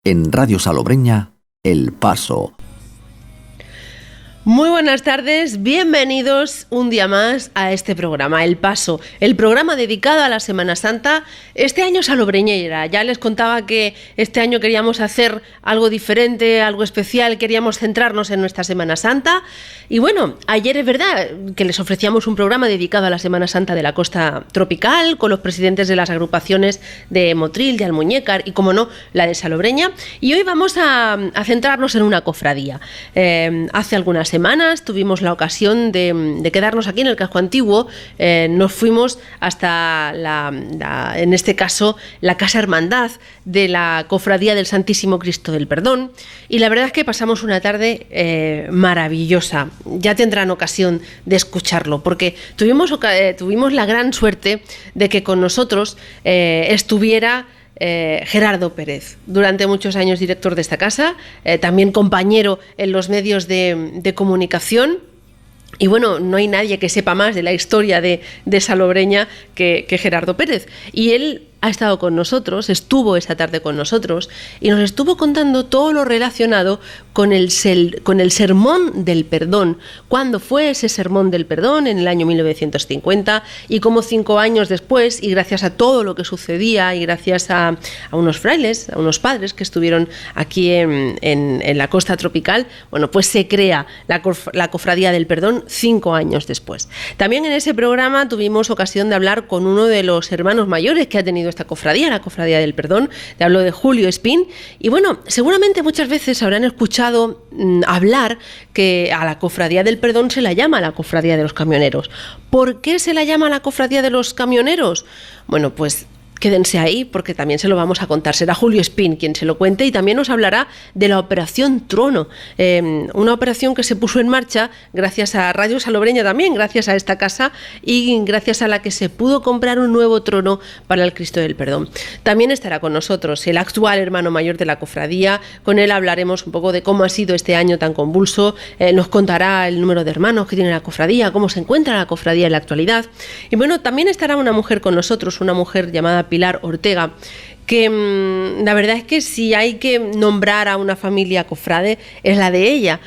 En Radio Salobreña, El Paso. Muy buenas tardes, bienvenidos un día más a este programa, El Paso, el programa dedicado a la Semana Santa, este año salobreñera. Ya les contaba que este año queríamos hacer algo diferente, algo especial, queríamos centrarnos en nuestra Semana Santa. Y bueno, ayer es verdad que les ofrecíamos un programa dedicado a la Semana Santa de la costa tropical, con los presidentes de las agrupaciones de Motril, de Almuñécar y, como no, la de Salobreña. Y hoy vamos a centrarnos en una cofradía. Hace algunas semanas tuvimos la ocasión de quedarnos aquí en el casco antiguo. Nos fuimos hasta en este caso, la Casa Hermandad de la Cofradía del Santísimo Cristo del Perdón, y la verdad es que pasamos una tarde maravillosa. Ya tendrán ocasión de escucharlo, porque tuvimos la gran suerte de que con nosotros estuviera Gerardo Pérez, durante muchos años director de esta casa, también compañero en los medios de comunicación. Y bueno, no hay nadie que sepa más de la historia de Salobreña que Gerardo Pérez. Y él ha estado con nosotros, estuvo esa tarde con nosotros y nos estuvo contando todo lo relacionado con el Sermón del Perdón. ¿Cuándo fue ese Sermón del Perdón? En el año 1950, y cómo 5 años después, y gracias a todo lo que sucedía y gracias a unos frailes, a unos padres que estuvieron aquí en la costa tropical, bueno, pues se crea la Cofradía del Perdón 5 años después. También en ese programa tuvimos ocasión de hablar con uno de los hermanos mayores que ha tenido esta cofradía, la Cofradía del Perdón. Te hablo de Julio Espín. Y bueno, seguramente muchas veces habrán escuchado hablar que a la Cofradía del Perdón se la llama la Cofradía de los Camioneros. ¿Por qué se la llama la Cofradía de los Camioneros? Bueno, pues quédense ahí, porque también se lo vamos a contar. Será Julio Espín quien se lo cuente, y también nos hablará de la Operación Trono, una operación que se puso en marcha gracias a Radio Salobreña, también gracias a esta casa, y gracias a la que se pudo comprar un nuevo trono para el Cristo del Perdón. También estará con nosotros el actual hermano mayor de la cofradía. Con él hablaremos un poco de cómo ha sido este año tan convulso. Nos contará el número de hermanos que tiene la cofradía, cómo se encuentra la cofradía en la actualidad. Y bueno, también estará una mujer con nosotros, una mujer llamada Pilar Ortega, que la verdad es que si hay que nombrar a una familia cofrade es la de ella.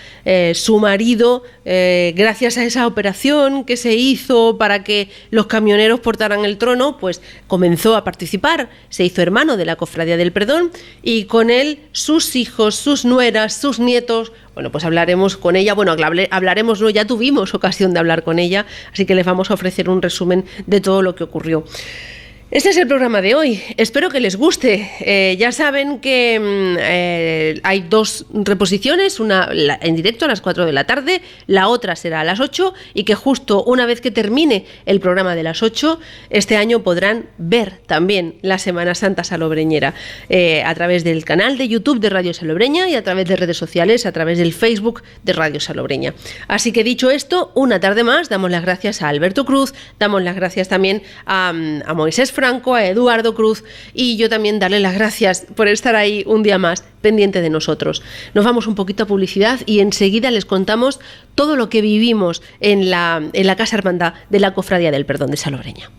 Su marido, gracias a esa operación que se hizo para que los camioneros portaran el trono, pues comenzó a participar, se hizo hermano de la Cofradía del Perdón, y con él sus hijos, sus nueras, sus nietos. Bueno, pues hablaremos con ella, hablaremos, no, ya tuvimos ocasión de hablar con ella, así que les vamos a ofrecer un resumen de todo lo que ocurrió. Este es el programa de hoy, espero que les guste. Ya saben que hay 2 reposiciones, una en directo a las 4 de la tarde, la otra será a las 8, y que justo una vez que termine el programa de las 8, este año podrán ver también la Semana Santa salobreñera a través del canal de YouTube de Radio Salobreña y a través de redes sociales, a través del Facebook de Radio Salobreña. Así que, dicho esto, una tarde más damos las gracias a Alberto Cruz, damos las gracias también a Moisés Franco, a Eduardo Cruz, y yo también darle las gracias por estar ahí un día más pendiente de nosotros. Nos vamos un poquito a publicidad y enseguida les contamos todo lo que vivimos en la Casa Hermandad de la Cofradía del Perdón de Salobreña.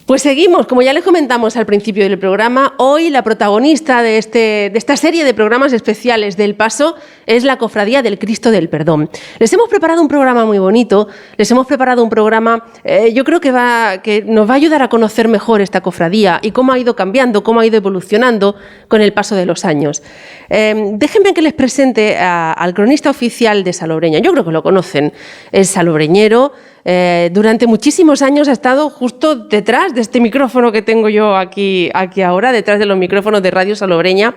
Pues seguimos, como ya les comentamos al principio del programa, hoy la protagonista de esta serie de programas especiales del Paso es la Cofradía del Cristo del Perdón. Les hemos preparado un programa muy bonito, les hemos preparado un programa, yo creo que nos va a ayudar a conocer mejor esta cofradía y cómo ha ido cambiando, cómo ha ido evolucionando con el paso de los años. Déjenme que les presente al cronista oficial de Salobreña. Yo creo que lo conocen, es salobreñero. Durante muchísimos años ha estado justo detrás de este micrófono que tengo yo aquí ahora, detrás de los micrófonos de Radio Salobreña.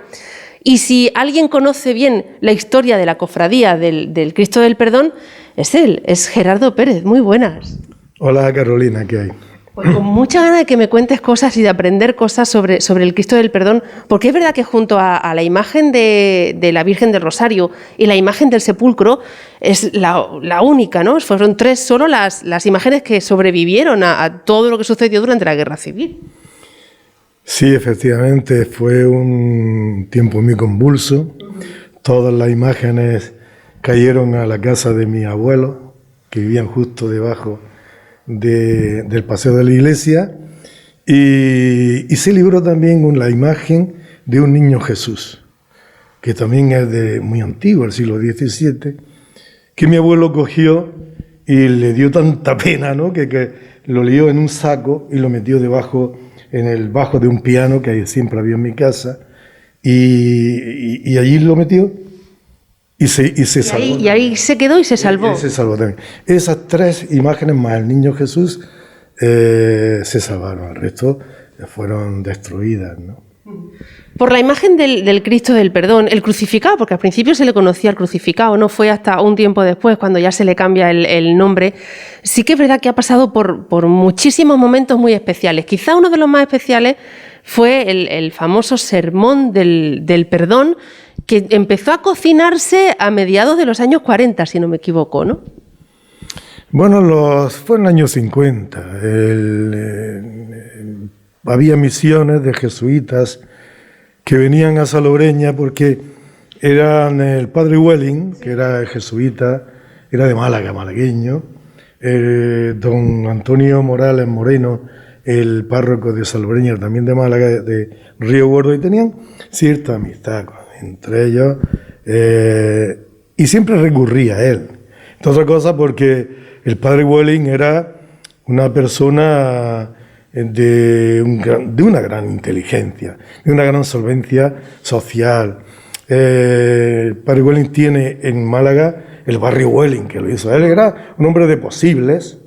Y si alguien conoce bien la historia de la cofradía del Cristo del Perdón, es él, es Gerardo Pérez. Muy buenas. Hola Carolina, ¿qué hay? Pues con mucha gana de que me cuentes cosas y de aprender cosas sobre el Cristo del Perdón, porque es verdad que junto a la imagen de la Virgen del Rosario y la imagen del sepulcro es la única, ¿no? Fueron 3 solo las imágenes que sobrevivieron a todo lo que sucedió durante la Guerra Civil. Sí, efectivamente, fue un tiempo muy convulso. Todas las imágenes cayeron a la casa de mi abuelo, que vivían justo debajo del paseo de la iglesia, y se libró también la imagen de un niño Jesús, que también es muy antiguo, del siglo XVII, que mi abuelo cogió y le dio tanta pena, ¿no?, que lo lió en un saco y lo metió en el bajo de un piano que siempre había en mi casa, y allí lo metió y se salvó. Y ahí se quedó y se salvó. Y se salvó también. Esas tres imágenes más el niño Jesús se salvaron, el resto fueron destruidas, ¿no? Por la imagen del Cristo del Perdón, el crucificado, porque al principio se le conocía al crucificado, no fue hasta un tiempo después cuando ya se le cambia el nombre. Sí que es verdad que ha pasado por muchísimos momentos muy especiales. Quizá uno de los más especiales fue el famoso sermón del perdón, que empezó a cocinarse a mediados de los años 40, si no me equivoco, ¿no? Bueno, fue en el año 50. Había misiones de jesuitas que venían a Salobreña porque eran el padre Welling, que era jesuita, era de Málaga, malagueño, don Antonio Morales Moreno, el párroco de Salobreña, también de Málaga, de Río Gordo, y tenían cierta amistad entre ellos, y siempre recurría a él. Entre otra cosa porque el padre Welling era una persona de una gran inteligencia, de una gran solvencia social. El padre Welling tiene en Málaga el barrio Welling, que lo hizo. Él era un hombre de posibles.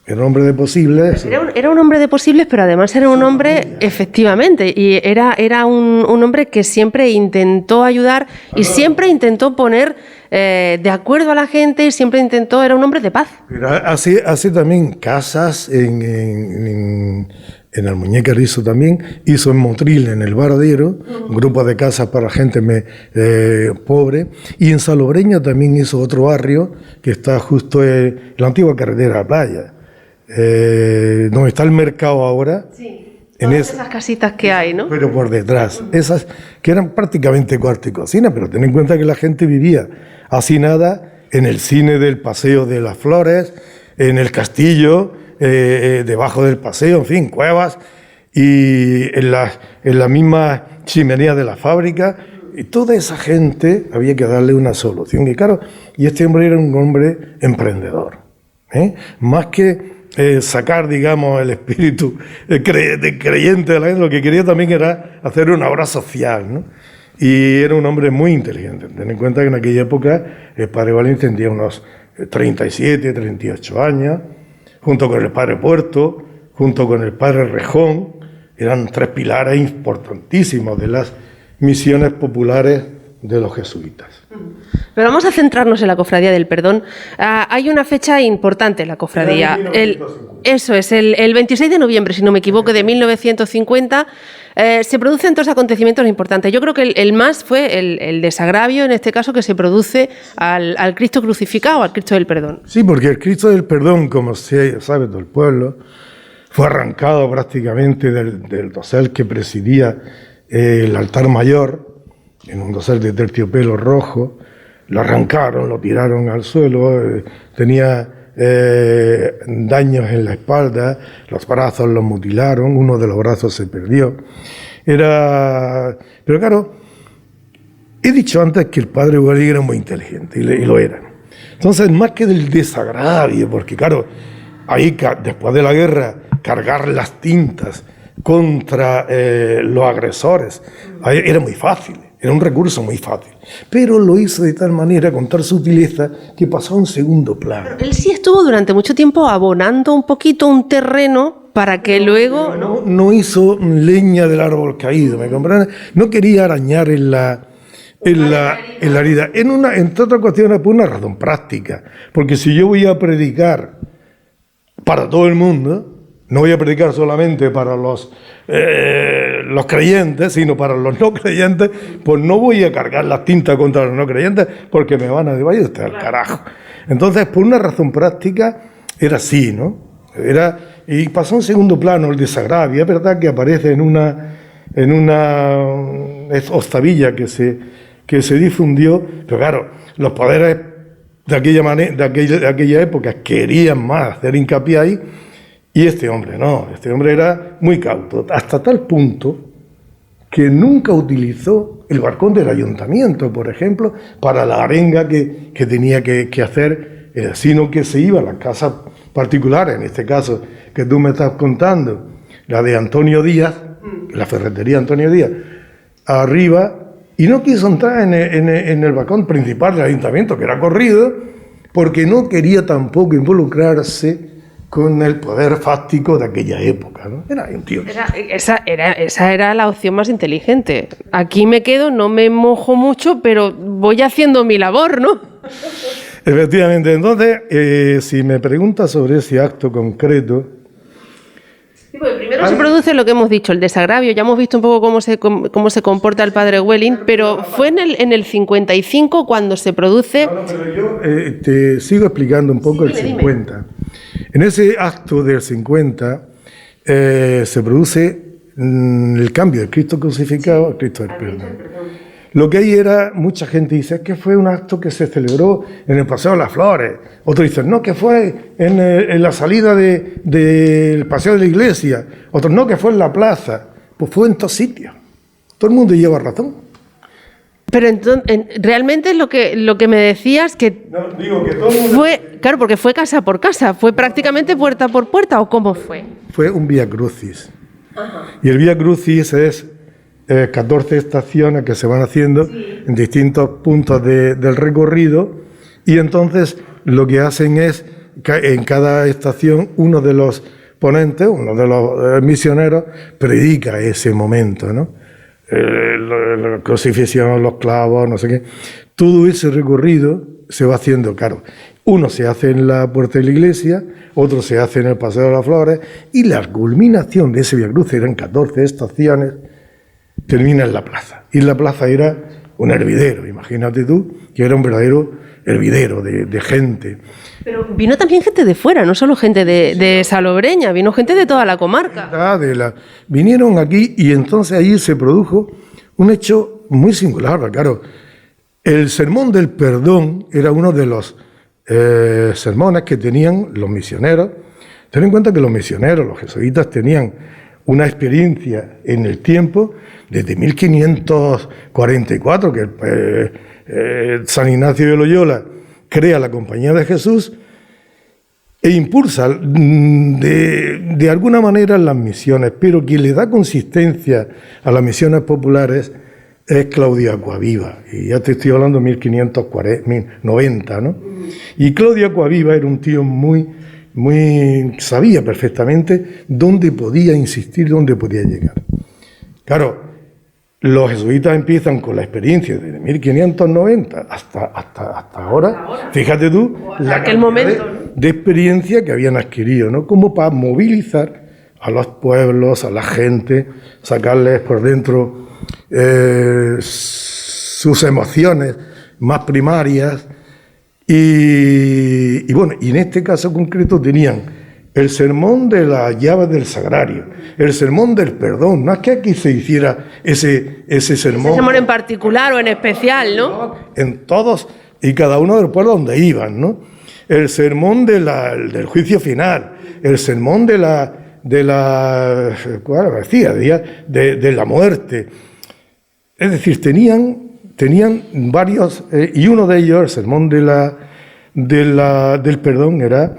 Era un hombre de posibles. Era un hombre de posibles, pero además era un hombre, efectivamente, y era un hombre que siempre intentó ayudar y siempre intentó poner de acuerdo a la gente, y siempre era un hombre de paz. Pero hace también casas en Almuñécar, hizo también, hizo en Motril, en el Varadero, un grupo de casas para gente pobre, y en Salobreña también hizo otro barrio que está justo en la antigua carretera a la playa. Donde está el mercado ahora, sí, esas casitas que hay, ¿no? Pero por detrás, esas que eran prácticamente cuarto y cocina, pero ten en cuenta que la gente vivía hacinada en el cine del Paseo de las Flores, en el castillo, debajo del paseo, en fin, cuevas, y en la misma chimenea de la fábrica, y toda esa gente había que darle una solución. Y claro, y este hombre era un hombre emprendedor, más que sacar, digamos, el espíritu creyente de la gente, lo que quería también era hacer una obra social, ¿no? Y era un hombre muy inteligente. Ten en cuenta que en aquella época el padre Welling tendría unos 37, 38 años, junto con el padre Puerto, junto con el padre Rejón, eran tres pilares importantísimos de las misiones populares de los jesuitas. Pero vamos a centrarnos en la Cofradía del Perdón. Hay una fecha importante en la cofradía. Eso es, el 26 de noviembre, si no me equivoco, de 1950. Se producen dos acontecimientos importantes. Yo creo que el más fue el desagravio, en este caso, que se produce al Cristo crucificado, al Cristo del Perdón. Sí, porque el Cristo del Perdón, como se sabe todo el pueblo, fue arrancado prácticamente del dosel que presidía el altar mayor, en un dosel de terciopelo rojo. Lo arrancaron, lo tiraron al suelo, tenía daños en la espalda, los brazos los mutilaron, uno de los brazos se perdió. Pero claro, he dicho antes que el padre Welling era muy inteligente, y lo era. Entonces, más que del desagravio, porque claro, ahí después de la guerra, cargar las tintas contra los agresores, era muy fácil. Era un recurso muy fácil, pero lo hizo de tal manera, con tal sutileza, que pasó a un segundo plano. Él sí estuvo durante mucho tiempo abonando un poquito un terreno para que luego... No hizo leña del árbol caído, ¿me comprendes? No quería arañar en la herida. Entre otras cuestiones, por una razón práctica, porque si yo voy a predicar para todo el mundo, no voy a predicar solamente para los creyentes, sino para los no creyentes, pues no voy a cargar las tintas contra los no creyentes porque me van a decir, vaya usted al carajo. Entonces, por una razón práctica, era así, ¿no? Y pasó en segundo plano el desagravio. Es verdad que aparece en una ostavilla que se difundió, pero claro, los poderes de aquella época querían más hacer hincapié ahí, Y este hombre no, este hombre era muy cauto, hasta tal punto que nunca utilizó el balcón del ayuntamiento, por ejemplo, para la arenga que tenía que hacer, sino que se iba a las casas particulares, en este caso que tú me estás contando, la de Antonio Díaz, la ferretería Antonio Díaz, arriba, y no quiso entrar en el balcón principal del ayuntamiento, que era corrido, porque no quería tampoco involucrarse con el poder fáctico de aquella época, ¿no? Era un tío. Esa era la opción más inteligente. Aquí me quedo, no me mojo mucho, pero voy haciendo mi labor, ¿no? Efectivamente. Entonces, si me preguntas sobre ese acto concreto... Sí, pues primero se produce lo que hemos dicho, el desagravio. Ya hemos visto un poco cómo se comporta el padre Welling, pero fue en el 55 cuando se produce... No, pero yo te sigo explicando un poco el 50. Dime. En ese acto del 50 se produce el cambio de Cristo crucificado a Cristo del perdón. Lo que hay era, mucha gente dice, es que fue un acto que se celebró en el Paseo de las Flores. Otros dicen, no, que fue en la salida del Paseo de la Iglesia. Otros, no, que fue en la plaza. Pues fue en todos sitios. Todo el mundo lleva razón. Pero entonces, realmente lo que me decías que... No, digo que todo el mundo... Claro, porque fue casa por casa, fue prácticamente puerta por puerta, ¿o cómo fue? Fue un Vía Crucis. Ajá. Y el Vía Crucis es 14 estaciones que se van haciendo en distintos puntos del recorrido, y entonces lo que hacen es, en cada estación, uno de los ponentes, uno de los misioneros, predica ese momento, ¿no? La crucifixión, los clavos, no sé qué. Todo ese recorrido se va haciendo, claro. Uno se hace en la puerta de la iglesia, otro se hace en el Paseo de las Flores, y la culminación de ese Vía Crucis, eran 14 estaciones, termina en la plaza. Y la plaza era un hervidero, imagínate tú, que era un verdadero hervidero de gente. Pero vino también gente de fuera, no solo gente de Salobreña, vino gente de toda la comarca. Vinieron aquí, y entonces allí se produjo un hecho muy singular, claro. El sermón del perdón era uno de los sermones que tenían los misioneros. Ten en cuenta que los misioneros, los jesuitas, tenían una experiencia en el tiempo desde 1544, que San Ignacio de Loyola crea la Compañía de Jesús e impulsa de alguna manera las misiones, pero quien le da consistencia a las misiones populares es Claudio Acquaviva, y ya te estoy hablando de 1590, ¿no? Y Claudio Acquaviva era un tío sabía perfectamente dónde podía insistir, dónde podía llegar. Claro, los jesuitas empiezan con la experiencia desde 1590 hasta ahora. Fíjate tú, la cantidad de experiencia que habían adquirido, ¿no? Como para movilizar a los pueblos, a la gente, sacarles por dentro sus emociones más primarias. Y bueno, y en este caso concreto tenían el sermón de las llaves del sagrario, el sermón del perdón. No es que aquí se hiciera ese sermón. Ese sermón en particular o en especial, ¿no? En todos y cada uno de los pueblos donde iban, ¿no? El sermón del juicio final, el sermón de la muerte. Es decir, tenían varios, y uno de ellos, el sermón del perdón, era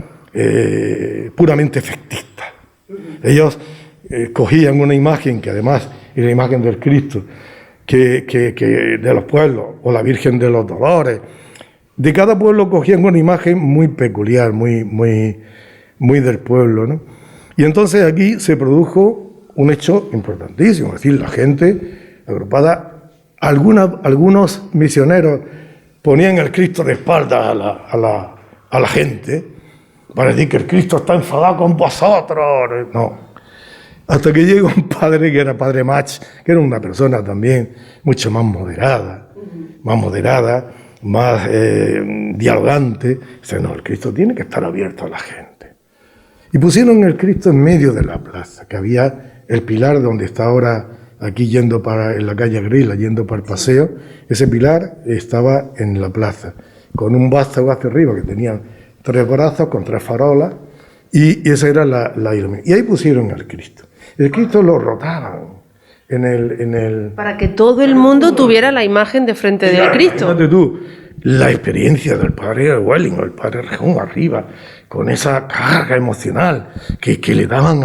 puramente efectista. Ellos cogían una imagen que además era la imagen del Cristo, que de los pueblos, o la Virgen de los Dolores. De cada pueblo cogían una imagen muy peculiar, muy del pueblo, ¿no? Y entonces aquí se produjo un hecho importantísimo, es decir, la gente agrupada. Algunos misioneros ponían el Cristo de espaldas a la gente para decir que el Cristo está enfadado con vosotros. No. Hasta que llegó un padre que era Padre Mach, que era una persona también mucho más moderada, más dialogante. Dice, no, el Cristo tiene que estar abierto a la gente. Y pusieron el Cristo en medio de la plaza, que había el pilar donde está ahora, aquí en la calle Agrila, yendo para el paseo. Ese pilar estaba en la plaza, con un vástago hacia arriba que tenía 3 brazos con 3 farolas, Y esa era la iluminación. Y ahí pusieron al Cristo. El Cristo lo rotaban en el... Para que todo el mundo tuviera la imagen de frente del Cristo. Fíjate tú, la experiencia del padre Welling o el padre Rejón arriba, con esa carga emocional que le daban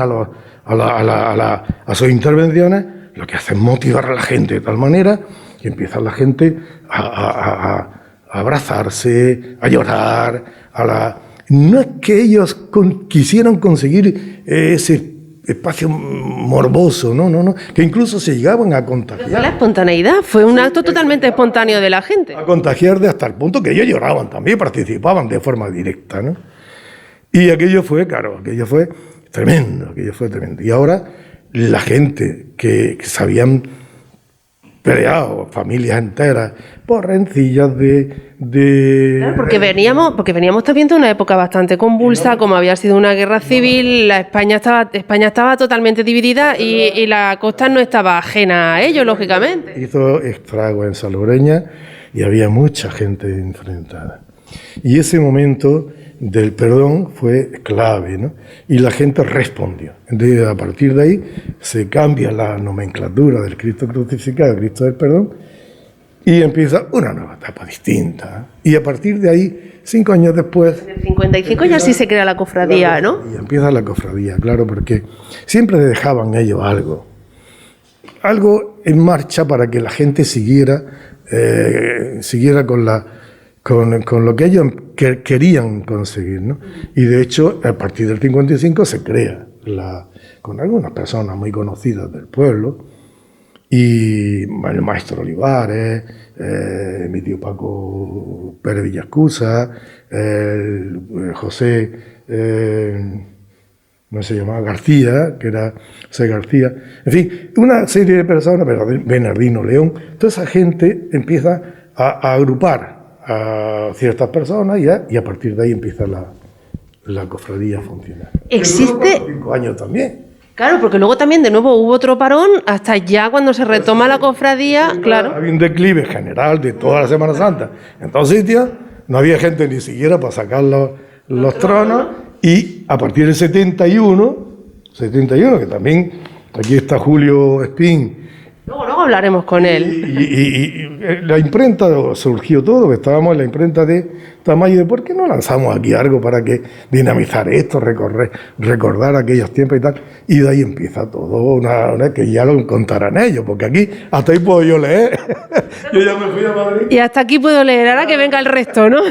a sus intervenciones, lo que hace es motivar a la gente de tal manera que empieza la gente a abrazarse, a llorar, No es que ellos quisieran conseguir ese espacio morboso, no, que incluso se llegaban a contagiar. Fue la espontaneidad, fue un acto totalmente espontáneo de la gente. A contagiar hasta el punto que ellos lloraban también, participaban de forma directa, ¿no? Y aquello fue tremendo, Y ahora la gente que se habían peleado, familias enteras, por rencillas Claro, porque veníamos también de una época bastante convulsa, como había sido una guerra civil, España estaba totalmente dividida y la costa no estaba ajena a ello, lógicamente. Hizo estragos en Salobreña y había mucha gente enfrentada. Y ese momento del perdón fue clave, ¿no? Y la gente respondió. Entonces, a partir de ahí se cambia la nomenclatura del Cristo crucificado, el Cristo del perdón, y empieza una nueva etapa distinta. Y a partir de ahí, 5 años después... En el 55 ya sí se crea la cofradía, ¿no? Y empieza la cofradía, claro, porque siempre dejaban ellos algo en marcha para que la gente siguiera con lo que ellos querían conseguir, ¿no? Y de hecho, a partir del 55 se crea, con algunas personas muy conocidas del pueblo, y el maestro Olivares, mi tío Paco Pérez Villascusa, José, no se llamaba García, que era José García, en fin, una serie de personas, Bernardino León, toda esa gente empieza a agrupar a ciertas personas y a partir de ahí empieza la cofradía a funcionar. Existe... 5 años también. Claro, porque luego también de nuevo hubo otro parón, hasta ya cuando se retoma la cofradía, claro. Había un declive general de toda la Semana Santa. En todos sitios no había gente ni siquiera para sacar los tronos, y a partir del 71, que también aquí está Julio Espín. Luego hablaremos con él. Y la imprenta surgió todo, que estábamos en la imprenta de Tamayo, de ¿por qué no lanzamos aquí algo para que dinamizar esto, recordar aquellos tiempos y tal? Y de ahí empieza todo, una que ya lo contarán ellos, porque aquí hasta ahí puedo yo leer. Yo ya me fui a Madrid. Y hasta aquí puedo leer, ahora que venga el resto, ¿no?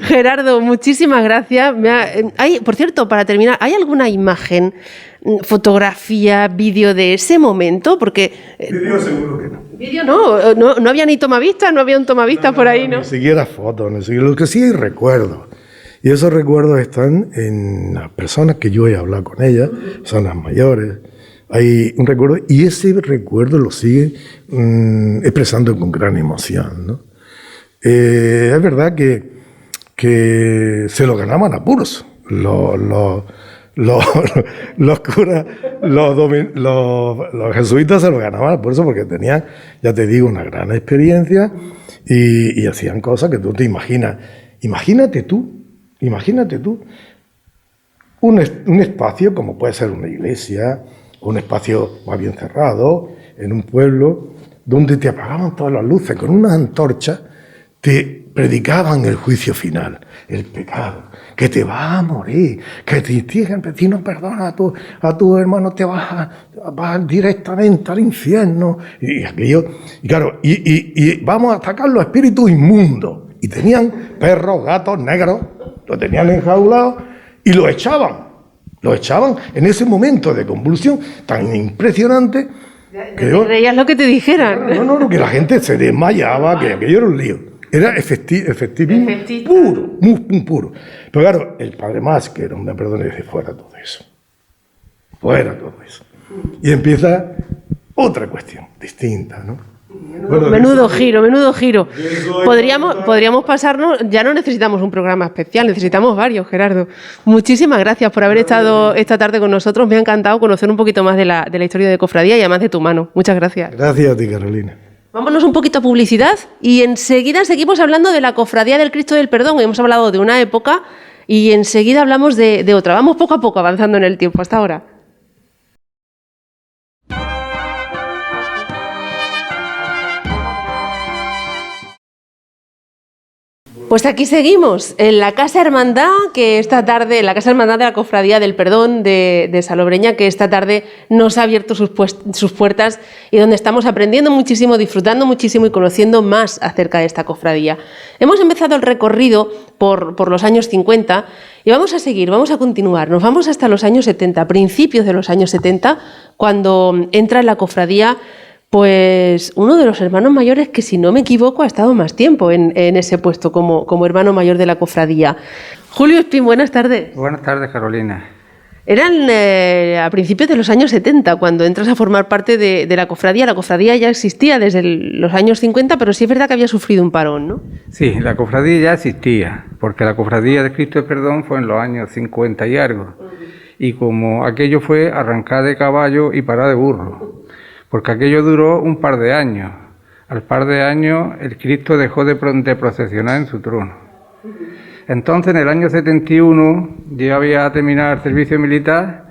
Gerardo, muchísimas gracias. Por cierto, para terminar, ¿hay alguna imagen, fotografía, vídeo de ese momento? Porque... Vídeo seguro que no. Vídeo no había ni tomavistas, no había un tomavistas por ahí, ¿no? Ni siquiera fotos, lo que sí hay recuerdos. Y esos recuerdos están en las personas que yo he hablado con ellas, personas mayores. Hay un recuerdo, y ese recuerdo lo sigue expresando con gran emoción, ¿no? Es verdad que se lo ganaban a puros los curas, los jesuitas se lo ganaban por eso, porque tenían, ya te digo, una gran experiencia y hacían cosas que tú te imaginas. Imagínate tú un espacio como puede ser una iglesia, un espacio más bien cerrado, en un pueblo, donde te apagaban todas las luces, con unas antorchas te predicaban el juicio final, el pecado, que te vas a morir, que si no perdonas a tu hermano te vas directamente al infierno, y aquello, y claro, y vamos a atacar los espíritus inmundos, y tenían perros, gatos, negros, los tenían enjaulados, y los echaban en ese momento de convulsión tan impresionante. ¿Creías lo que te dijeran? No, que la gente se desmayaba, que aquello era un lío. Era efectivismo puro, muy puro. Pero claro, el padre Mas, que era una persona, dice, fuera todo eso. Y empieza otra cuestión distinta, ¿no? Menudo giro. Podríamos pasarnos, ya no necesitamos un programa especial, necesitamos varios, Gerardo. Muchísimas gracias por haber estado esta tarde con nosotros. Me ha encantado conocer un poquito más de la historia de Cofradía y además de tu mano. Muchas gracias. Gracias a ti, Carolina. Vámonos un poquito a publicidad y enseguida seguimos hablando de la Cofradía del Cristo del Perdón. Hemos hablado de una época y enseguida hablamos de otra. Vamos poco a poco avanzando en el tiempo. Hasta ahora. Pues aquí seguimos, en la Casa Hermandad, que esta tarde, la Casa Hermandad de la Cofradía del Perdón de Salobreña, que esta tarde nos ha abierto sus puertas y donde estamos aprendiendo muchísimo, disfrutando muchísimo y conociendo más acerca de esta cofradía. Hemos empezado el recorrido por los años 50 y vamos a seguir, vamos a continuar. Nos vamos hasta los años 70, principios de los años 70, cuando entra en la cofradía pues uno de los hermanos mayores que, si no me equivoco, ha estado más tiempo en ese puesto como hermano mayor de la cofradía. Julio Espín, buenas tardes. Buenas tardes, Carolina. Eran a principios de los años 70 cuando entras a formar parte de la cofradía. La cofradía ya existía desde los años 50, pero sí es verdad que había sufrido un parón, ¿no? Sí, la cofradía ya existía, porque la cofradía de Cristo del Perdón fue en los años 50 y algo. Y como aquello fue arrancar de caballo y parar de burro, porque aquello duró un par de años. Al par de años el Cristo dejó de procesionar en su trono. Entonces, en el año 71, yo había terminado el servicio militar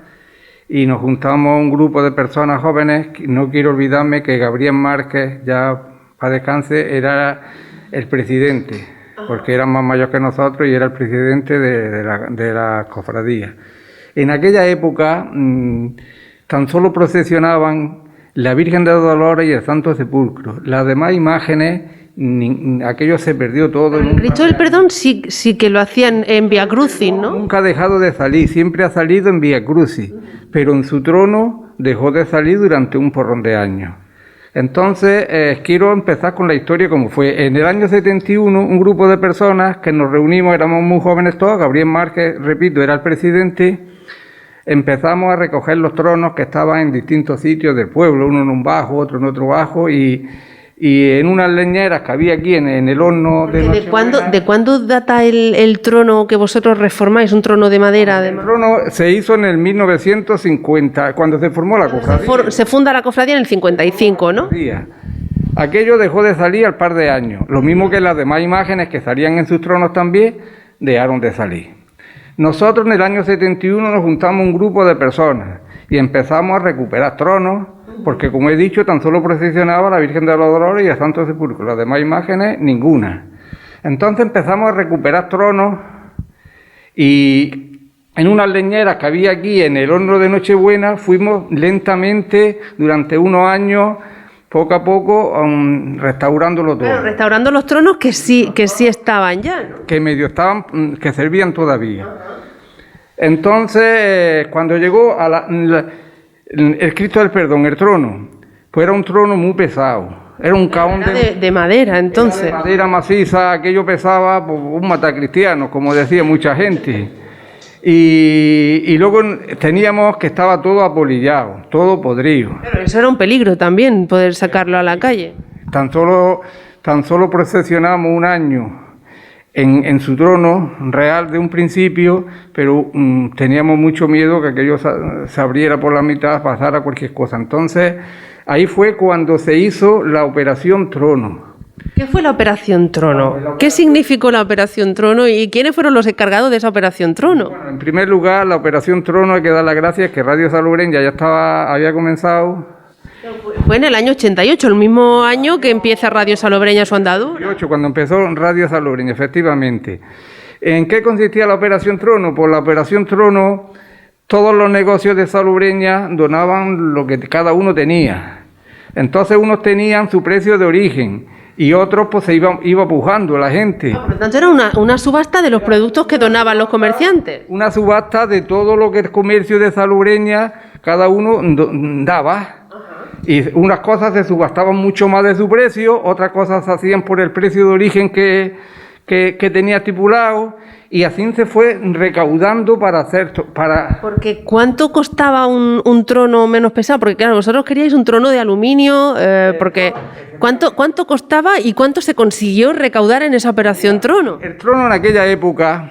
y nos juntamos un grupo de personas jóvenes. No quiero olvidarme que Gabriel Márquez, ya para descanse, era el presidente, porque era más mayor que nosotros y era el presidente de la cofradía. En aquella época tan solo procesionaban la Virgen de los Dolores y el Santo Sepulcro. Las demás imágenes, aquello se perdió todo. El Cristo del Perdón sí que lo hacían en Vía Crucis, ¿no? Nunca ha dejado de salir, siempre ha salido en Vía Crucis, pero en su trono dejó de salir durante un porrón de años. Entonces, quiero empezar con la historia como fue. En el año 71, un grupo de personas que nos reunimos, éramos muy jóvenes todos, Gabriel Márquez, repito, era el presidente. Empezamos a recoger los tronos que estaban en distintos sitios del pueblo, uno en un bajo, otro en otro bajo, y en unas leñeras que había aquí en el horno de Nochebuena. ¿De cuándo data el trono que vosotros reformáis? ¿Un trono de madera? El trono se hizo en el 1950, cuando se formó la cofradía. Se funda la cofradía en el 55, ¿no? Aquello dejó de salir al par de años, lo mismo que las demás imágenes que salían en sus tronos también dejaron de salir. Nosotros en el año 71 nos juntamos un grupo de personas y empezamos a recuperar tronos, porque como he dicho, tan solo procesionaba la Virgen de los Dolores y el Santo Sepulcro, las demás imágenes, ninguna. Entonces empezamos a recuperar tronos y en unas leñeras que había aquí en el horno de Nochebuena fuimos lentamente durante unos años, poco a poco, restaurándolo todo. Bueno, restaurando los tronos que sí estaban ya, ¿no? Que medio estaban, que servían todavía. Entonces, cuando llegó el Cristo del Perdón, el trono, pues era un trono muy pesado. Era un caón de madera, entonces. De madera maciza, aquello pesaba pues, un matacristiano, como decía mucha gente. Y luego teníamos que estaba todo apolillado, todo podrido. Pero eso era un peligro también, poder sacarlo a la calle. Tan solo procesionamos un año en su trono real de un principio, pero teníamos mucho miedo que aquello se abriera por la mitad, pasara cualquier cosa. Entonces, ahí fue cuando se hizo la Operación Trono. ¿Qué fue la Operación Trono? ¿Qué significó la Operación Trono y quiénes fueron los encargados de esa Operación Trono? Bueno, en primer lugar, la Operación Trono, hay que dar las gracias que Radio Salobreña ya había comenzado. Fue en el año 88, el mismo año que empieza Radio Salobreña su andadura. Cuando empezó Radio Salobreña, efectivamente. ¿En qué consistía la Operación Trono? Por la Operación Trono, todos los negocios de Salobreña donaban lo que cada uno tenía. Entonces unos tenían su precio de origen y otros pues se iba pujando la gente. Por lo tanto era una subasta de los productos que donaban los comerciantes. Una subasta de todo lo que el comercio de Salobreña cada uno daba. Y unas cosas se subastaban mucho más de su precio, otras cosas se hacían por el precio de origen que tenía estipulado, y así se fue recaudando para hacer... Porque ¿cuánto costaba un trono menos pesado? Porque claro, vosotros queríais un trono de aluminio, porque ¿cuánto costaba y cuánto se consiguió recaudar en esa Operación Trono? El trono en aquella época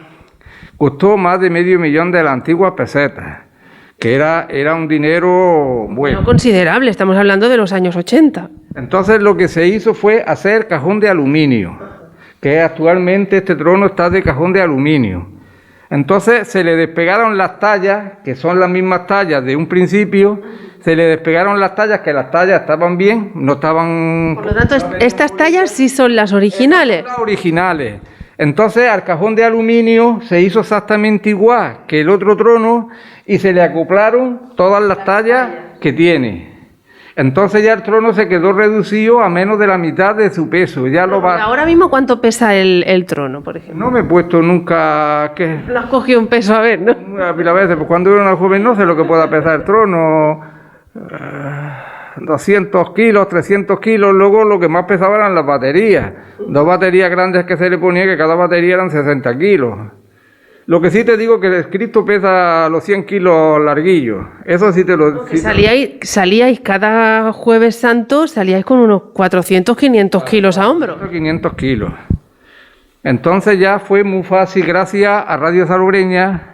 costó más de $500,000 de las antiguas pesetas, que era un dinero bueno. No considerable, estamos hablando de los años 80. Entonces lo que se hizo fue hacer cajón de aluminio, que actualmente este trono está de cajón de aluminio. Entonces se le despegaron las tallas, que son las mismas tallas de un principio, se le despegaron las tallas, que las tallas estaban bien, no estaban... Por lo tanto, estas tallas sí son las originales. Las originales. Entonces al cajón de aluminio se hizo exactamente igual que el otro trono y se le acoplaron todas las tallas que tiene. Entonces ya el trono se quedó reducido a menos de la mitad de su peso. Ya lo va... Ahora mismo, ¿cuánto pesa el trono, por ejemplo? No me he puesto nunca... ¿Qué? Lo has cogido un peso a ver, ¿no? A veces, pues cuando era una joven no sé lo que pueda pesar el trono. 200 kilos, 300 kilos. Luego lo que más pesaba eran las baterías. 2 baterías grandes que se le ponía, que cada batería eran 60 kilos. Lo que sí te digo que el Cristo pesa los 100 kilos larguillos. Eso sí te lo... Sí, salíais cada Jueves Santo, salíais con unos 400, 500 kilos a hombro. 500 kilos. Entonces ya fue muy fácil, gracias a Radio Salobreña,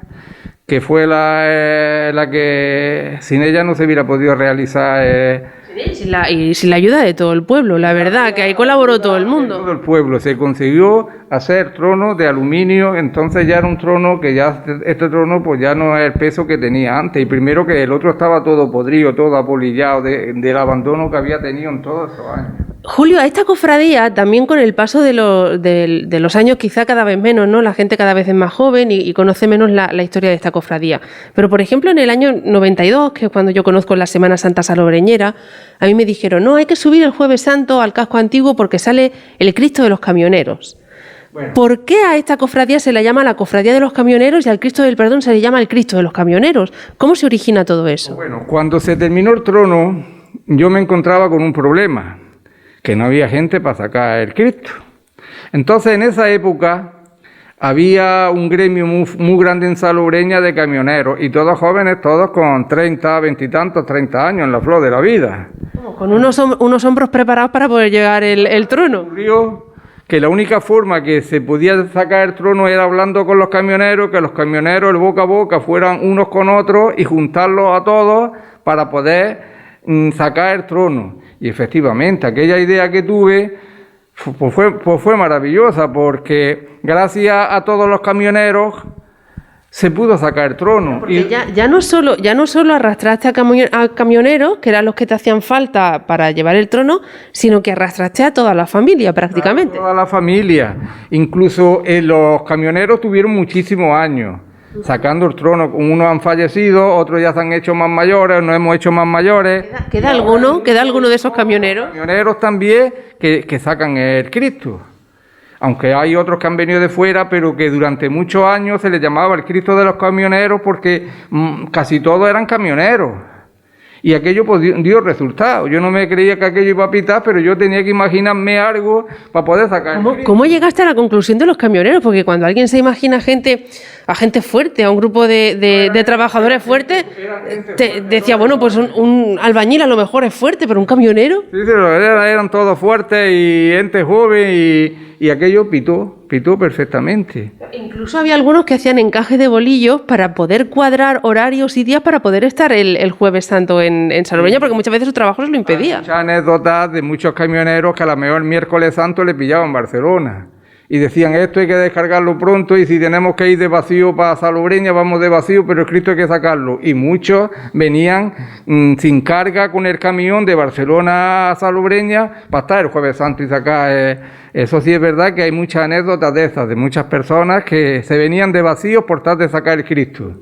que fue la que sin ella no se hubiera podido realizar... Y sin la ayuda de todo el pueblo, la verdad, que ahí colaboró todo el mundo. Todo el pueblo, se consiguió hacer tronos de aluminio, entonces ya era un trono que ya, este trono pues ya no es el peso que tenía antes, y primero que el otro estaba todo podrido, todo apolillado del abandono que había tenido en todos esos años. Julio, a esta cofradía también con el paso de los años, quizá cada vez menos, ¿no? La gente cada vez es más joven y conoce menos la historia de esta cofradía. Pero, por ejemplo, en el año 92, que es cuando yo conozco la Semana Santa salobreñera, a mí me dijeron, no, hay que subir el Jueves Santo al casco antiguo porque sale el Cristo de los camioneros. Bueno. ¿Por qué a esta cofradía se la llama la Cofradía de los Camioneros y al Cristo del Perdón se le llama el Cristo de los Camioneros? ¿Cómo se origina todo eso? Bueno, cuando se terminó el trono, yo me encontraba con un problema, que no había gente para sacar el Cristo. Entonces, en esa época, había un gremio muy grande en Salobreña de camioneros, y todos jóvenes, todos con 30, 20 y tantos, 30 años, en la flor de la vida. Con unos hombros preparados para poder llegar el trono. Ocurrió que la única forma que se podía sacar el trono era hablando con los camioneros, que los camioneros, el boca a boca, fueran unos con otros y juntarlos a todos para poder sacar el trono. Y efectivamente, aquella idea que tuve fue maravillosa, porque gracias a todos los camioneros se pudo sacar el trono. Porque ya no solo arrastraste a camioneros, que eran los que te hacían falta para llevar el trono, sino que arrastraste a toda la familia prácticamente. A toda la familia. Incluso los camioneros tuvieron muchísimos años sacando el trono. Unos han fallecido, otros ya se han hecho más mayores, nos hemos hecho más mayores. ¿Queda alguno de esos camioneros? Camioneros también que sacan el Cristo. Aunque hay otros que han venido de fuera, pero que durante muchos años se les llamaba el Cristo de los camioneros porque casi todos eran camioneros. Y aquello pues dio resultado. Yo no me creía que aquello iba a pitar, pero yo tenía que imaginarme algo para poder sacar. ¿Cómo llegaste a la conclusión de los camioneros? Porque cuando alguien se imagina a gente fuerte, a un grupo de trabajadores fuertes, decía, bueno, pues un albañil a lo mejor es fuerte, pero un camionero. Sí, eran todos fuertes y gente joven y aquello pitó perfectamente. Incluso había algunos que hacían encaje de bolillos para poder cuadrar horarios y días para poder estar el Jueves Santo en Salobreña, porque muchas veces su trabajo se lo impedía. Hay muchas anécdotas de muchos camioneros que a lo mejor el miércoles santo le pillaban en Barcelona y decían, esto hay que descargarlo pronto, y si tenemos que ir de vacío para Salobreña, vamos de vacío, pero el Cristo hay que sacarlo. Y muchos venían sin carga con el camión de Barcelona a Salobreña para estar el Jueves Santo y sacar. Eso sí es verdad que hay muchas anécdotas de esas, de muchas personas que se venían de vacío por tratar de sacar el Cristo.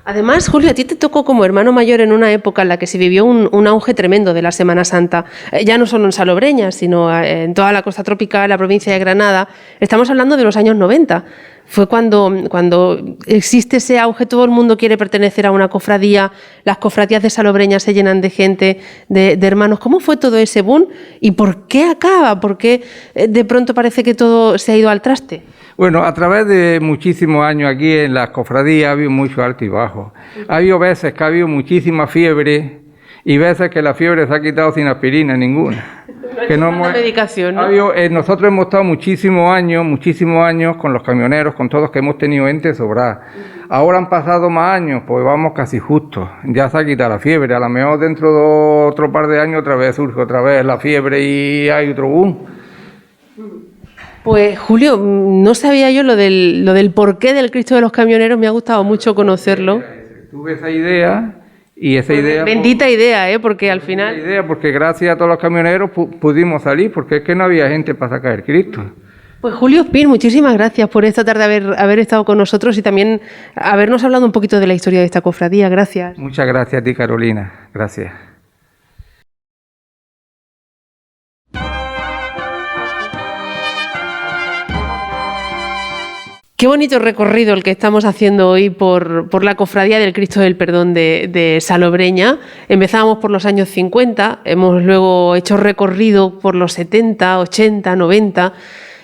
Además, Julio, a ti te tocó como hermano mayor en una época en la que se vivió un auge tremendo de la Semana Santa, ya no solo en Salobreña, sino en toda la costa tropical, la provincia de Granada. Estamos hablando de los años 90. Fue cuando existe ese auge, todo el mundo quiere pertenecer a una cofradía, las cofradías de Salobreña se llenan de gente, de hermanos. ¿Cómo fue todo ese boom y por qué acaba? ¿Por qué de pronto parece que todo se ha ido al traste? Bueno, a través de muchísimos años aquí en las cofradías ha habido mucho alto y bajo. Ha habido veces que ha habido muchísima fiebre y veces que la fiebre se ha quitado sin aspirina ninguna. Que no hemos, medicación, ¿no? Nosotros hemos estado muchísimos años con los camioneros, con todos, que hemos tenido gente sobrada. Ahora han pasado más años, pues vamos casi justos. Ya se ha quitado la fiebre. A lo mejor dentro de otro par de años otra vez surge otra vez la fiebre y hay otro boom. Pues Julio, no sabía yo lo del porqué del Cristo de los Camioneros, me ha gustado mucho conocerlo. Tuve esa idea y esa idea... Bendita idea, porque al final... idea porque gracias a todos los camioneros pudimos salir, porque es que no había gente para sacar el Cristo. Pues Julio Espín, muchísimas gracias por esta tarde haber estado con nosotros y también habernos hablado un poquito de la historia de esta cofradía. Gracias. Muchas gracias a ti, Carolina. Gracias. Qué bonito recorrido el que estamos haciendo hoy por la Cofradía del Cristo del Perdón de Salobreña. Empezábamos por los años 50, hemos luego hecho recorrido por los 70, 80, 90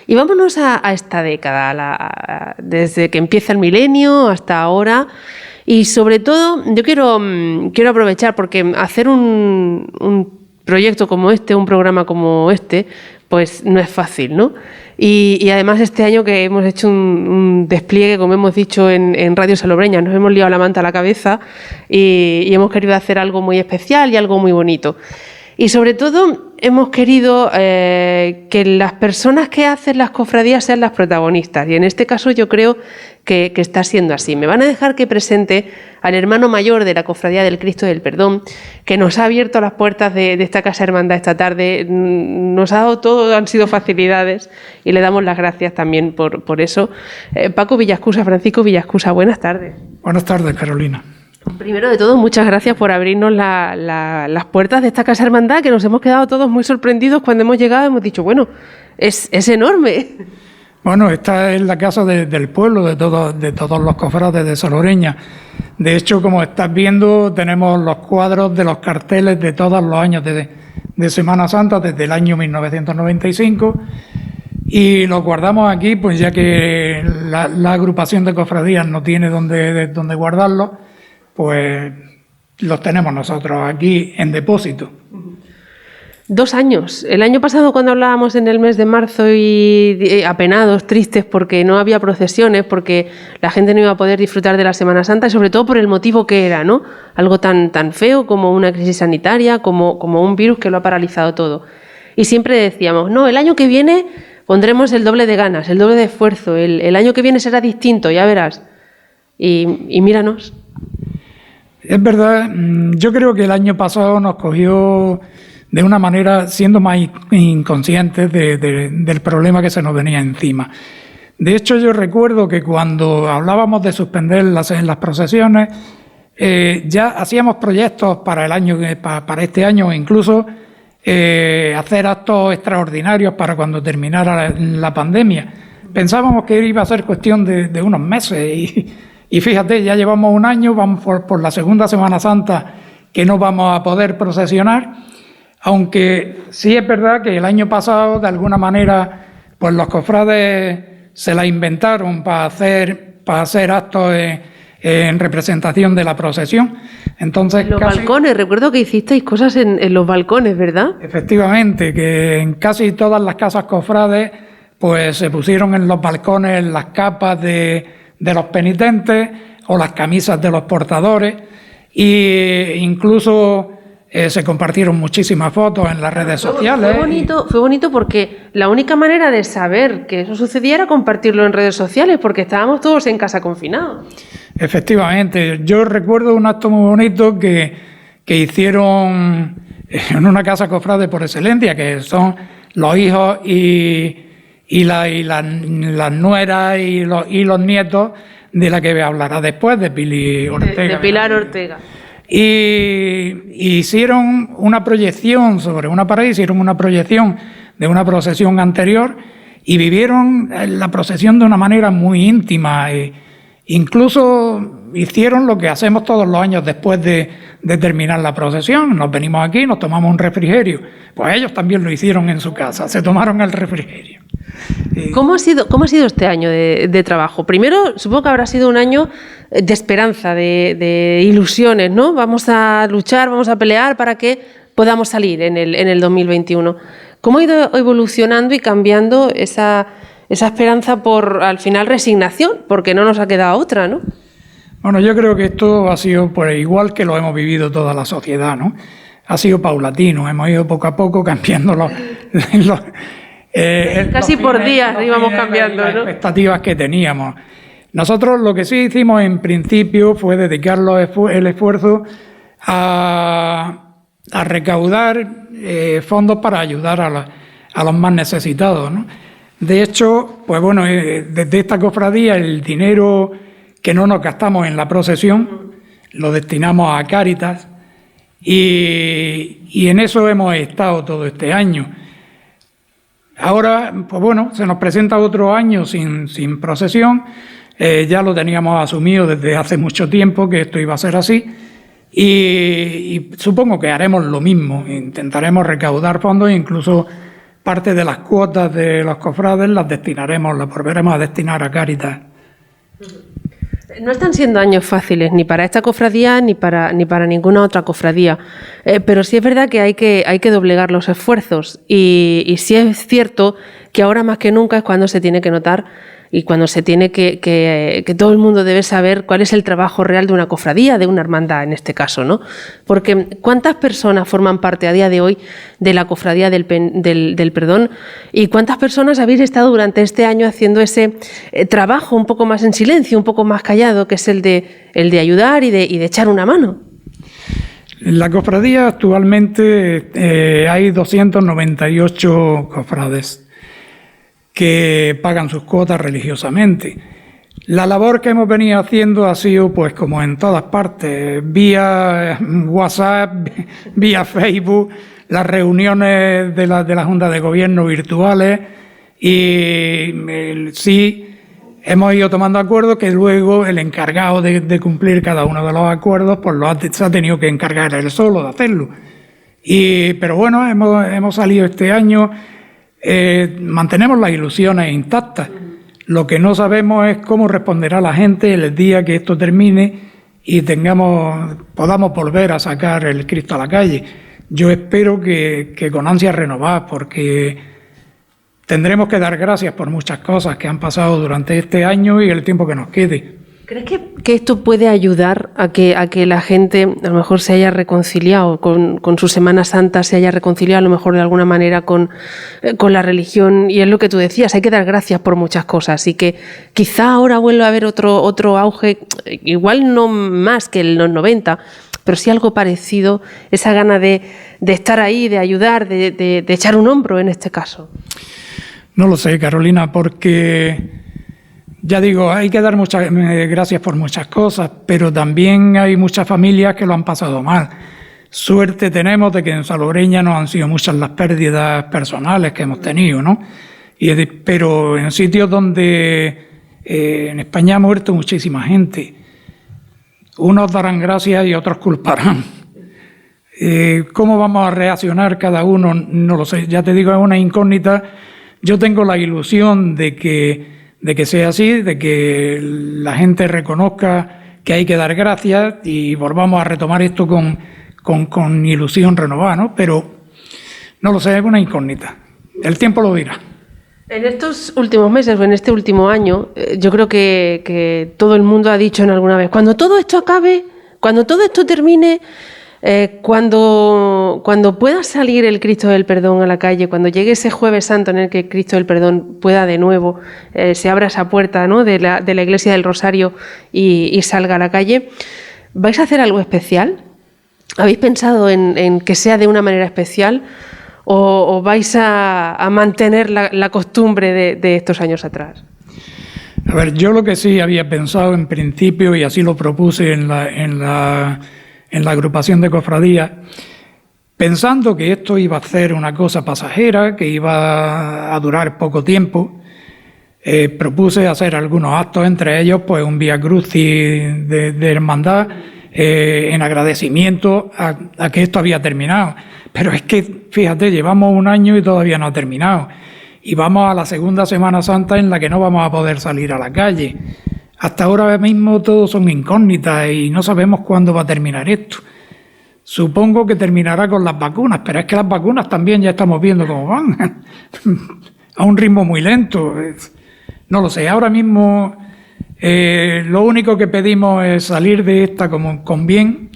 y vámonos a esta década, desde que empieza el milenio hasta ahora. Y sobre todo yo quiero aprovechar porque hacer un proyecto como este, un programa como este, pues no es fácil, ¿no? Y además este año que hemos hecho un despliegue, como hemos dicho en Radio Salobreña, nos hemos liado la manta a la cabeza y hemos querido hacer algo muy especial y algo muy bonito. Y sobre todo hemos querido que las personas que hacen las cofradías sean las protagonistas. Y en este caso yo creo que está siendo así. Me van a dejar que presente al hermano mayor de la Cofradía del Cristo del Perdón, que nos ha abierto las puertas de esta Casa Hermandad esta tarde. Nos ha dado todo, han sido facilidades y le damos las gracias también por eso. Paco Villascusa, Francisco Villascusa, buenas tardes. Buenas tardes, Carolina. Primero de todo, muchas gracias por abrirnos las puertas de esta Casa Hermandad, que nos hemos quedado todos muy sorprendidos cuando hemos llegado. Hemos dicho, bueno, es enorme. Bueno, esta es la casa del pueblo, de todos los cofrades de Salobreña. De hecho, como estás viendo, tenemos los cuadros de los carteles de todos los años de Semana Santa, desde el año 1995, y los guardamos aquí, pues ya que la agrupación de cofradías no tiene donde guardarlos, pues los tenemos nosotros aquí en depósito. 2 años. El año pasado, cuando hablábamos en el mes de marzo y apenados, tristes porque no había procesiones, porque la gente no iba a poder disfrutar de la Semana Santa, y sobre todo por el motivo que era, ¿no? Algo tan feo como una crisis sanitaria, como un virus que lo ha paralizado todo. Y siempre decíamos, no, el año que viene pondremos el doble de ganas, el doble de esfuerzo, el año que viene será distinto, ya verás. Y míranos. Es verdad, yo creo que el año pasado nos cogió de una manera siendo más inconscientes del problema que se nos venía encima. De hecho, yo recuerdo que cuando hablábamos de suspender las procesiones, ya hacíamos proyectos para el año, para este año, incluso hacer actos extraordinarios para cuando terminara la pandemia. Pensábamos que iba a ser cuestión de unos meses y fíjate, ya llevamos un año, vamos por la segunda Semana Santa que no vamos a poder procesionar, aunque sí es verdad que el año pasado, de alguna manera, pues los cofrades se la inventaron para hacer actos en representación de la procesión. Entonces, los balcones, recuerdo que hicisteis cosas en los balcones, ¿verdad? Efectivamente, que en casi todas las casas cofrades pues se pusieron en los balcones las capas de los penitentes o las camisas de los portadores, e incluso se compartieron muchísimas fotos en las redes sociales. Fue bonito porque la única manera de saber que eso sucedía era compartirlo en redes sociales, porque estábamos todos en casa confinados. Efectivamente, yo recuerdo un acto muy bonito que hicieron en una casa cofrade por excelencia, que son los hijos y las nueras y los nietos de la que hablará después, de Pili Ortega. De Pilar Ortega. Y hicieron una proyección sobre una pared, hicieron una proyección de una procesión anterior y vivieron la procesión de una manera muy íntima. Incluso hicieron lo que hacemos todos los años después de terminar la procesión. Nos venimos aquí, nos tomamos un refrigerio. Pues ellos también lo hicieron en su casa, se tomaron el refrigerio. ¿Cómo ha sido este año de trabajo? Primero, supongo que habrá sido un año de esperanza, de ilusiones, ¿no? Vamos a luchar, vamos a pelear para que podamos salir en el 2021. ¿Cómo ha ido evolucionando y cambiando esa esperanza por, al final, resignación? Porque no nos ha quedado otra, ¿no? Bueno, yo creo que esto ha sido pues, igual que lo hemos vivido toda la sociedad, ¿no? Ha sido paulatino, hemos ido poco a poco cambiando Casi por días íbamos cambiando, las ¿no? Expectativas que teníamos. Nosotros lo que sí hicimos en principio fue dedicar el esfuerzo a recaudar fondos para ayudar a los más necesitados, ¿no? De hecho, pues bueno, desde esta cofradía el dinero que no nos gastamos en la procesión lo destinamos a Cáritas y en eso hemos estado todo este año. Ahora, pues bueno, se nos presenta otro año sin procesión. Ya lo teníamos asumido desde hace mucho tiempo que esto iba a ser así y supongo que haremos lo mismo. Intentaremos recaudar fondos e incluso parte de las cuotas de los cofrades las volveremos a destinar a Cáritas. No están siendo años fáciles ni para esta cofradía ni para ninguna otra cofradía, pero sí es verdad que hay que doblegar los esfuerzos y sí es cierto que ahora más que nunca es cuando se tiene que notar y cuando se tiene que todo el mundo debe saber cuál es el trabajo real de una cofradía, de una hermandad en este caso, ¿no? Porque ¿cuántas personas forman parte a día de hoy de la cofradía del perdón? ¿Y cuántas personas habéis estado durante este año haciendo ese trabajo un poco más en silencio, un poco más callado, que es el de ayudar y de echar una mano? En la cofradía actualmente hay 298 cofrades que pagan sus cuotas religiosamente. La labor que hemos venido haciendo ha sido, pues como en todas partes, vía WhatsApp, vía Facebook, las reuniones de la Junta de Gobierno virtuales y sí hemos ido tomando acuerdos que luego el encargado de cumplir cada uno de los acuerdos pues se ha tenido que encargar él solo de hacerlo. Pero bueno, hemos salido este año. Mantenemos las ilusiones intactas. Lo que no sabemos es cómo responderá la gente el día que esto termine y podamos volver a sacar el Cristo a la calle. Yo espero que con ansias renovadas, porque tendremos que dar gracias por muchas cosas que han pasado durante este año y el tiempo que nos quede. ¿Crees que esto puede ayudar a que la gente a lo mejor se haya reconciliado con su Semana Santa, se haya reconciliado a lo mejor de alguna manera con la religión? Y es lo que tú decías, hay que dar gracias por muchas cosas y que quizá ahora vuelva a haber otro auge, igual no más que en los 90, pero sí algo parecido, esa gana de estar ahí, de ayudar, de echar un hombro en este caso. No lo sé, Carolina, porque ya digo, hay que dar muchas gracias por muchas cosas, pero también hay muchas familias que lo han pasado mal. Suerte tenemos de que en Salobreña no han sido muchas las pérdidas personales que hemos tenido, ¿no? Pero en sitios donde en España ha muerto muchísima gente, unos darán gracias y otros culparán. ¿Cómo vamos a reaccionar cada uno? No lo sé, ya te digo, es una incógnita. Yo tengo la ilusión de que sea así, de que la gente reconozca que hay que dar gracias y volvamos a retomar esto con ilusión renovada, ¿no? Pero no lo sé, es una incógnita. El tiempo lo dirá. En estos últimos meses o en este último año, yo creo que todo el mundo ha dicho en alguna vez, cuando todo esto acabe, cuando todo esto termine, cuando pueda salir el Cristo del Perdón a la calle, cuando llegue ese Jueves Santo en el que el Cristo del Perdón pueda de nuevo, se abra esa puerta, ¿no?, de la Iglesia del Rosario y salga a la calle, ¿vais a hacer algo especial? ¿Habéis pensado en que sea de una manera especial o vais a mantener la costumbre de estos años atrás? A ver, yo lo que sí había pensado en principio, y así lo propuse en la agrupación de cofradías, pensando que esto iba a ser una cosa pasajera, que iba a durar poco tiempo, propuse hacer algunos actos, entre ellos pues un Vía Crucis de hermandad, en agradecimiento a que esto había terminado. Pero es que, fíjate, llevamos un año y todavía no ha terminado. Y vamos a la segunda Semana Santa en la que no vamos a poder salir a la calle. Hasta ahora mismo todos son incógnitas y no sabemos cuándo va a terminar esto. Supongo que terminará con las vacunas, pero es que las vacunas también ya estamos viendo cómo van, a un ritmo muy lento. No lo sé, ahora mismo lo único que pedimos es salir de esta con bien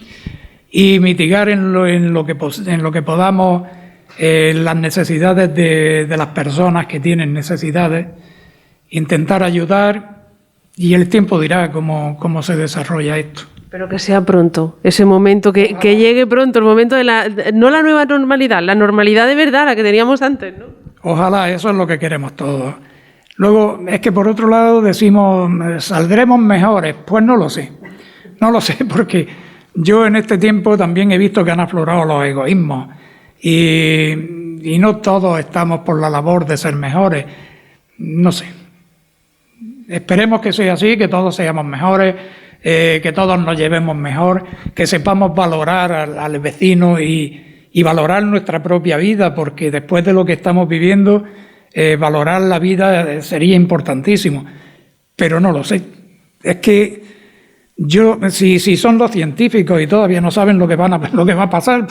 y mitigar en lo que podamos las necesidades de las personas que tienen necesidades, intentar ayudar, y el tiempo dirá cómo se desarrolla esto. Pero que sea pronto, ese momento, que llegue pronto, el momento de no la nueva normalidad, la normalidad de verdad, la que teníamos antes, ¿no? Ojalá, eso es lo que queremos todos. Luego, es que por otro lado decimos, ¿saldremos mejores? Pues no lo sé. No lo sé, porque yo en este tiempo también he visto que han aflorado los egoísmos y no todos estamos por la labor de ser mejores. No sé. Esperemos que sea así, que todos seamos mejores, que todos nos llevemos mejor, que sepamos valorar al vecino y valorar nuestra propia vida, porque después de lo que estamos viviendo, valorar la vida sería importantísimo. Pero no lo sé. Es que si son los científicos y todavía no saben lo que va a pasar,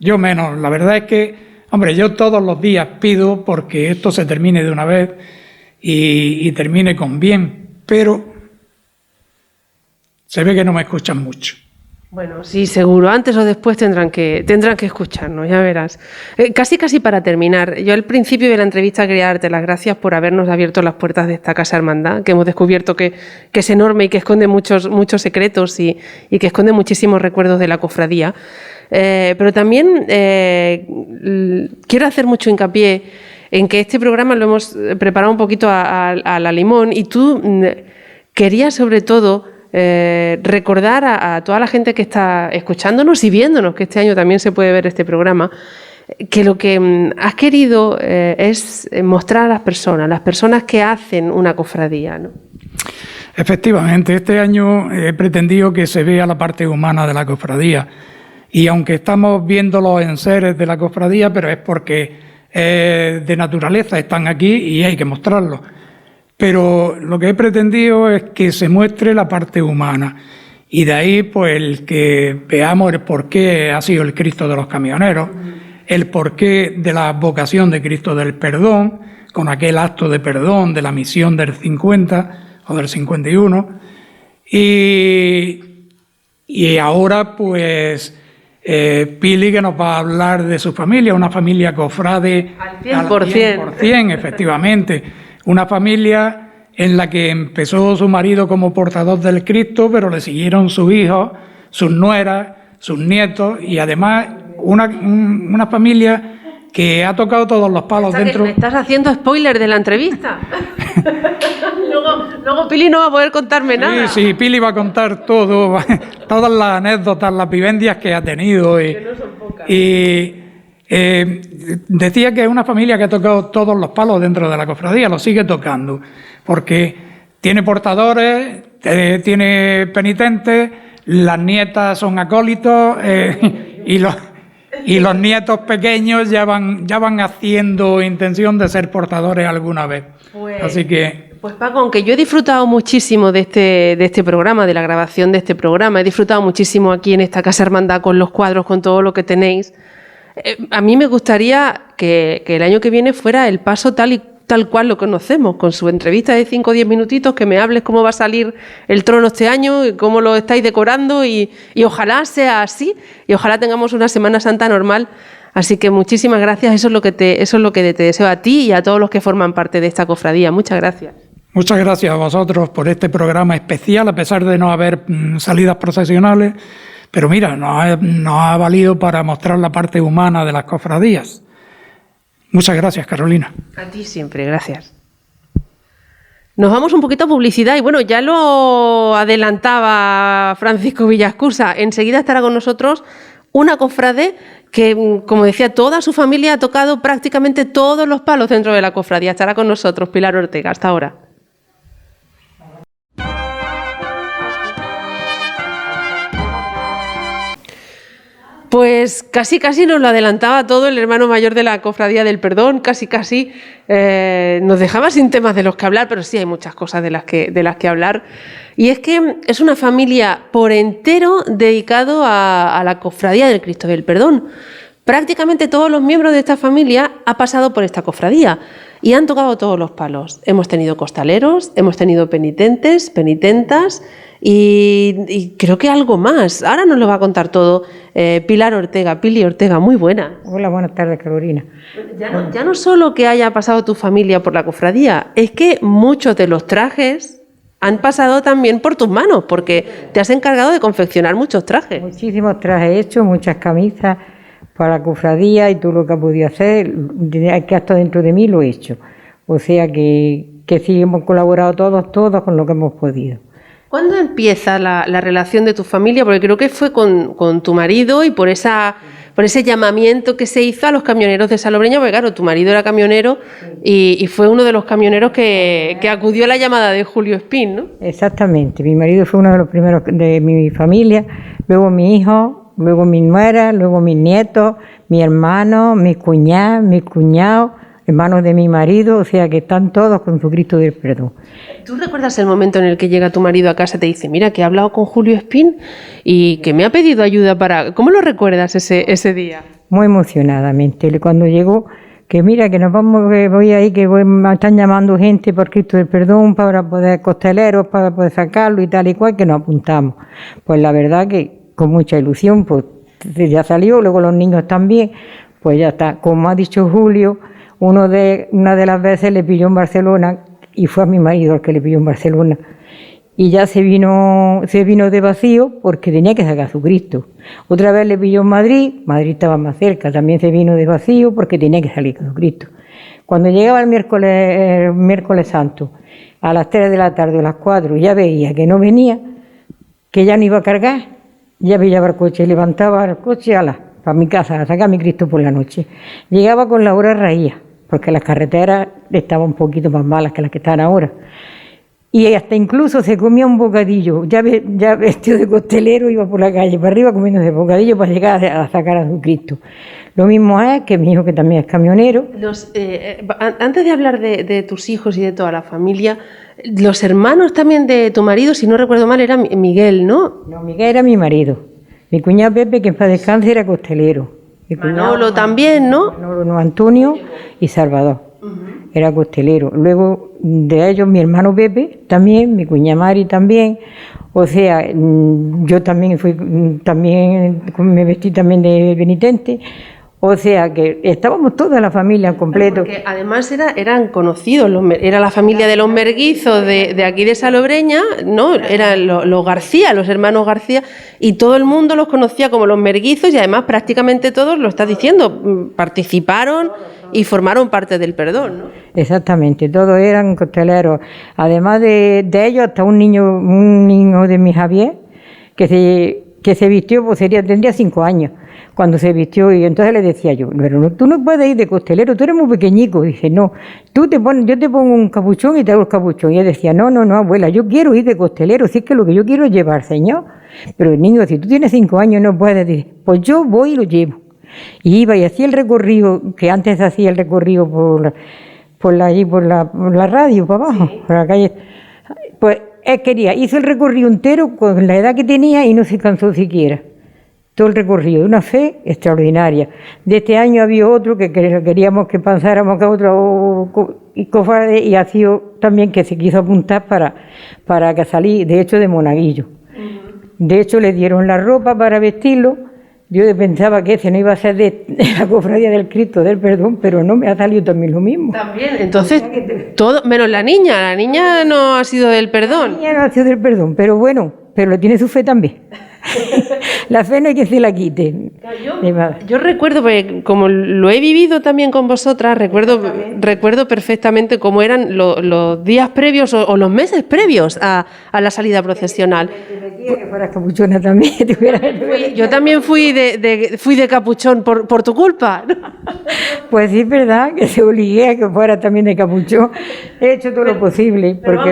yo menos. La verdad es que, hombre, yo todos los días pido porque esto se termine de una vez y termine con bien, pero se ve que no me escuchan mucho. Bueno, sí, seguro. Antes o después tendrán que escucharnos, ya verás. Casi para terminar, yo al principio de la entrevista quería darte las gracias por habernos abierto las puertas de esta Casa Hermandad, que hemos descubierto que es enorme y que esconde muchos secretos y que esconde muchísimos recuerdos de la cofradía. Pero también quiero hacer mucho hincapié en que este programa lo hemos preparado un poquito a la limón, y tú querías sobre todo recordar a toda la gente que está escuchándonos y viéndonos, que este año también se puede ver este programa, que lo que has querido es mostrar a las personas que hacen una cofradía, ¿no? Efectivamente, este año he pretendido que se vea la parte humana de la cofradía, y aunque estamos viendo los enseres de la cofradía, pero es porque de naturaleza están aquí y hay que mostrarlos. Pero lo que he pretendido es que se muestre la parte humana, y de ahí pues el que veamos el porqué ha sido el Cristo de los camioneros, el porqué de la vocación de Cristo del perdón, con aquel acto de perdón de la misión del 50 o del 51, y ahora pues Pili, que nos va a hablar de su familia, una familia cofrade al 100%, efectivamente. Una familia en la que empezó su marido como portador del Cristo, pero le siguieron sus hijos, sus nueras, sus nietos, y además una familia que ha tocado todos los palos dentro. ¿Me estás haciendo spoiler de la entrevista? luego Pili no va a poder contarme nada. Sí, Pili va a contar todo, todas las anécdotas, las vivencias que ha tenido. Que no son pocas. Decía que es una familia que ha tocado todos los palos dentro de la cofradía, lo sigue tocando, porque tiene portadores, tiene penitentes, las nietas son acólitos, y los nietos pequeños ya van haciendo intención de ser portadores alguna vez. Así que... Pues Paco, aunque yo he disfrutado muchísimo de este programa, de la grabación de este programa, he disfrutado muchísimo aquí en esta Casa Hermandad con los cuadros, con todo lo que tenéis. A mí me gustaría que el año que viene fuera el paso tal cual lo conocemos, con su entrevista de 5 o 10 minutitos, que me hables cómo va a salir el trono este año, y cómo lo estáis decorando, y ojalá sea así, y ojalá tengamos una Semana Santa normal. Así que muchísimas gracias, eso es lo que te deseo a ti y a todos los que forman parte de esta cofradía. Muchas gracias. Muchas gracias a vosotros por este programa especial, a pesar de no haber salidas procesionales. Pero mira, nos ha valido para mostrar la parte humana de las cofradías. Muchas gracias, Carolina. A ti siempre, gracias. Nos vamos un poquito a publicidad, y bueno, ya lo adelantaba Francisco Villascusa. Enseguida estará con nosotros una cofrade que, como decía, toda su familia ha tocado prácticamente todos los palos dentro de la cofradía. Estará con nosotros Pilar Ortega. Hasta ahora. Pues casi nos lo adelantaba todo el hermano mayor de la Cofradía del Perdón, casi nos dejaba sin temas de los que hablar, pero sí hay muchas cosas de las que hablar. Y es que es una familia por entero dedicado a la Cofradía del Cristo del Perdón. Prácticamente todos los miembros de esta familia han pasado por esta cofradía y han tocado todos los palos. Hemos tenido costaleros, hemos tenido penitentes, penitentas, y creo que algo más. Ahora nos lo va a contar todo Pilar Ortega. Pili Ortega, muy buena. Hola, buenas tardes, Carolina. Ya no solo que haya pasado tu familia por la cofradía, es que muchos de los trajes han pasado también por tus manos, porque te has encargado de confeccionar muchos trajes. Muchísimos trajes hechos, muchas camisas para la cofradía y todo lo que ha podido hacer, que hasta dentro de mí lo he hecho. O sea que sí hemos colaborado todos con lo que hemos podido. ¿Cuándo empieza la relación de tu familia? Porque creo que fue con tu marido y por ese llamamiento que se hizo a los camioneros de Salobreña, porque claro, tu marido era camionero y fue uno de los camioneros que acudió a la llamada de Julio Espín, ¿no? Exactamente, mi marido fue uno de los primeros de mi familia, luego mi hijo, luego mi nuera, luego mis nietos, mi hermano, mis cuñados, hermanos de mi marido, o sea que están todos con su Cristo del Perdón. ¿Tú recuerdas el momento en el que llega tu marido a casa y te dice, mira, que he hablado con Julio Espín y que me ha pedido ayuda para... ¿Cómo lo recuerdas ese día? Muy emocionadamente, cuando llegó, que mira, que nos vamos, que voy ahí, me están llamando gente por Cristo del Perdón para poder costeleros, para poder sacarlo y tal y cual, que nos apuntamos. Pues la verdad que con mucha ilusión, pues ya salió, luego los niños también, pues ya está. Como ha dicho Julio, una de las veces le pilló en Barcelona y fue a mi marido el que le pilló en Barcelona. Y ya se vino de vacío porque tenía que sacar a su Cristo. Otra vez le pilló en Madrid estaba más cerca, también se vino de vacío porque tenía que salir con su Cristo. Cuando llegaba el miércoles santo, a las 3 de la tarde o a las 4, ya veía que no venía, que ya no iba a cargar, ya pillaba el coche, levantaba el coche para mi casa, a sacar a mi Cristo por la noche. Llegaba con la hora raída, porque las carreteras estaban un poquito más malas que las que están ahora. Y hasta incluso se comía un bocadillo, ya vestido de costelero, iba por la calle para arriba comiendo ese bocadillo para llegar a sacar a su Cristo. Lo mismo es que mi hijo, que también es camionero. Antes de hablar de tus hijos y de toda la familia, los hermanos también de tu marido, si no recuerdo mal, era Miguel, ¿no? No, Miguel era mi marido. Mi cuñado Pepe, que en paz descanse, era costelero. Manolo también, ¿no? Manolo, Antonio y Salvador. Era costelero. Luego de ellos mi hermano Pepe también, mi cuñada Mari también. O sea, yo también me vestí también de penitente. O sea que estábamos toda la familia completa. Porque además eran conocidos, era la familia de los Merguizos de aquí de Salobreña, ¿no? Eran los García, los hermanos García, y todo el mundo los conocía como los Merguizos y además prácticamente todos, lo estás diciendo, participaron y formaron parte del perdón, ¿no? Exactamente, todos eran costeleros. Además de ellos, hasta un niño de mi Javier, que se vistió, pues tendría 5 años. Cuando se vistió, y entonces le decía yo, pero tú no puedes ir de costelero, tú eres muy pequeñico. Dice, no, yo te pongo un capuchón y te hago el capuchón. Y él decía, no, abuela, yo quiero ir de costelero, si es que lo que yo quiero es llevar, señor. Pero el niño, si tú tienes 5 años no puedes decir, pues yo voy y lo llevo. Y iba y hacía el recorrido, que antes hacía el recorrido por la radio, para abajo, sí, por la calle. Pues él hizo el recorrido entero con la edad que tenía y no se cansó siquiera. Todo el recorrido, de una fe extraordinaria. De este año había otro que queríamos que pasáramos a otro cofrade y ha sido también que se quiso apuntar para que salí, de hecho, de monaguillo. De hecho, le dieron la ropa para vestirlo. Yo pensaba que ese no iba a ser de la cofradía del Cristo del Perdón, pero no, me ha salido también lo mismo. También, entonces, todo, menos la niña no ha sido del perdón. La niña no ha sido del perdón, pero bueno, pero tiene su fe también. La fe no hay que se la quite. Yo recuerdo, porque como lo he vivido también con vosotras, recuerdo perfectamente cómo eran los días previos o los meses previos a la salida procesional. Que fueras capuchona también. Yo también fui de capuchón por tu culpa. Pues sí, es verdad, que se obligué a que fuera también de capuchón. He hecho todo lo posible. Pero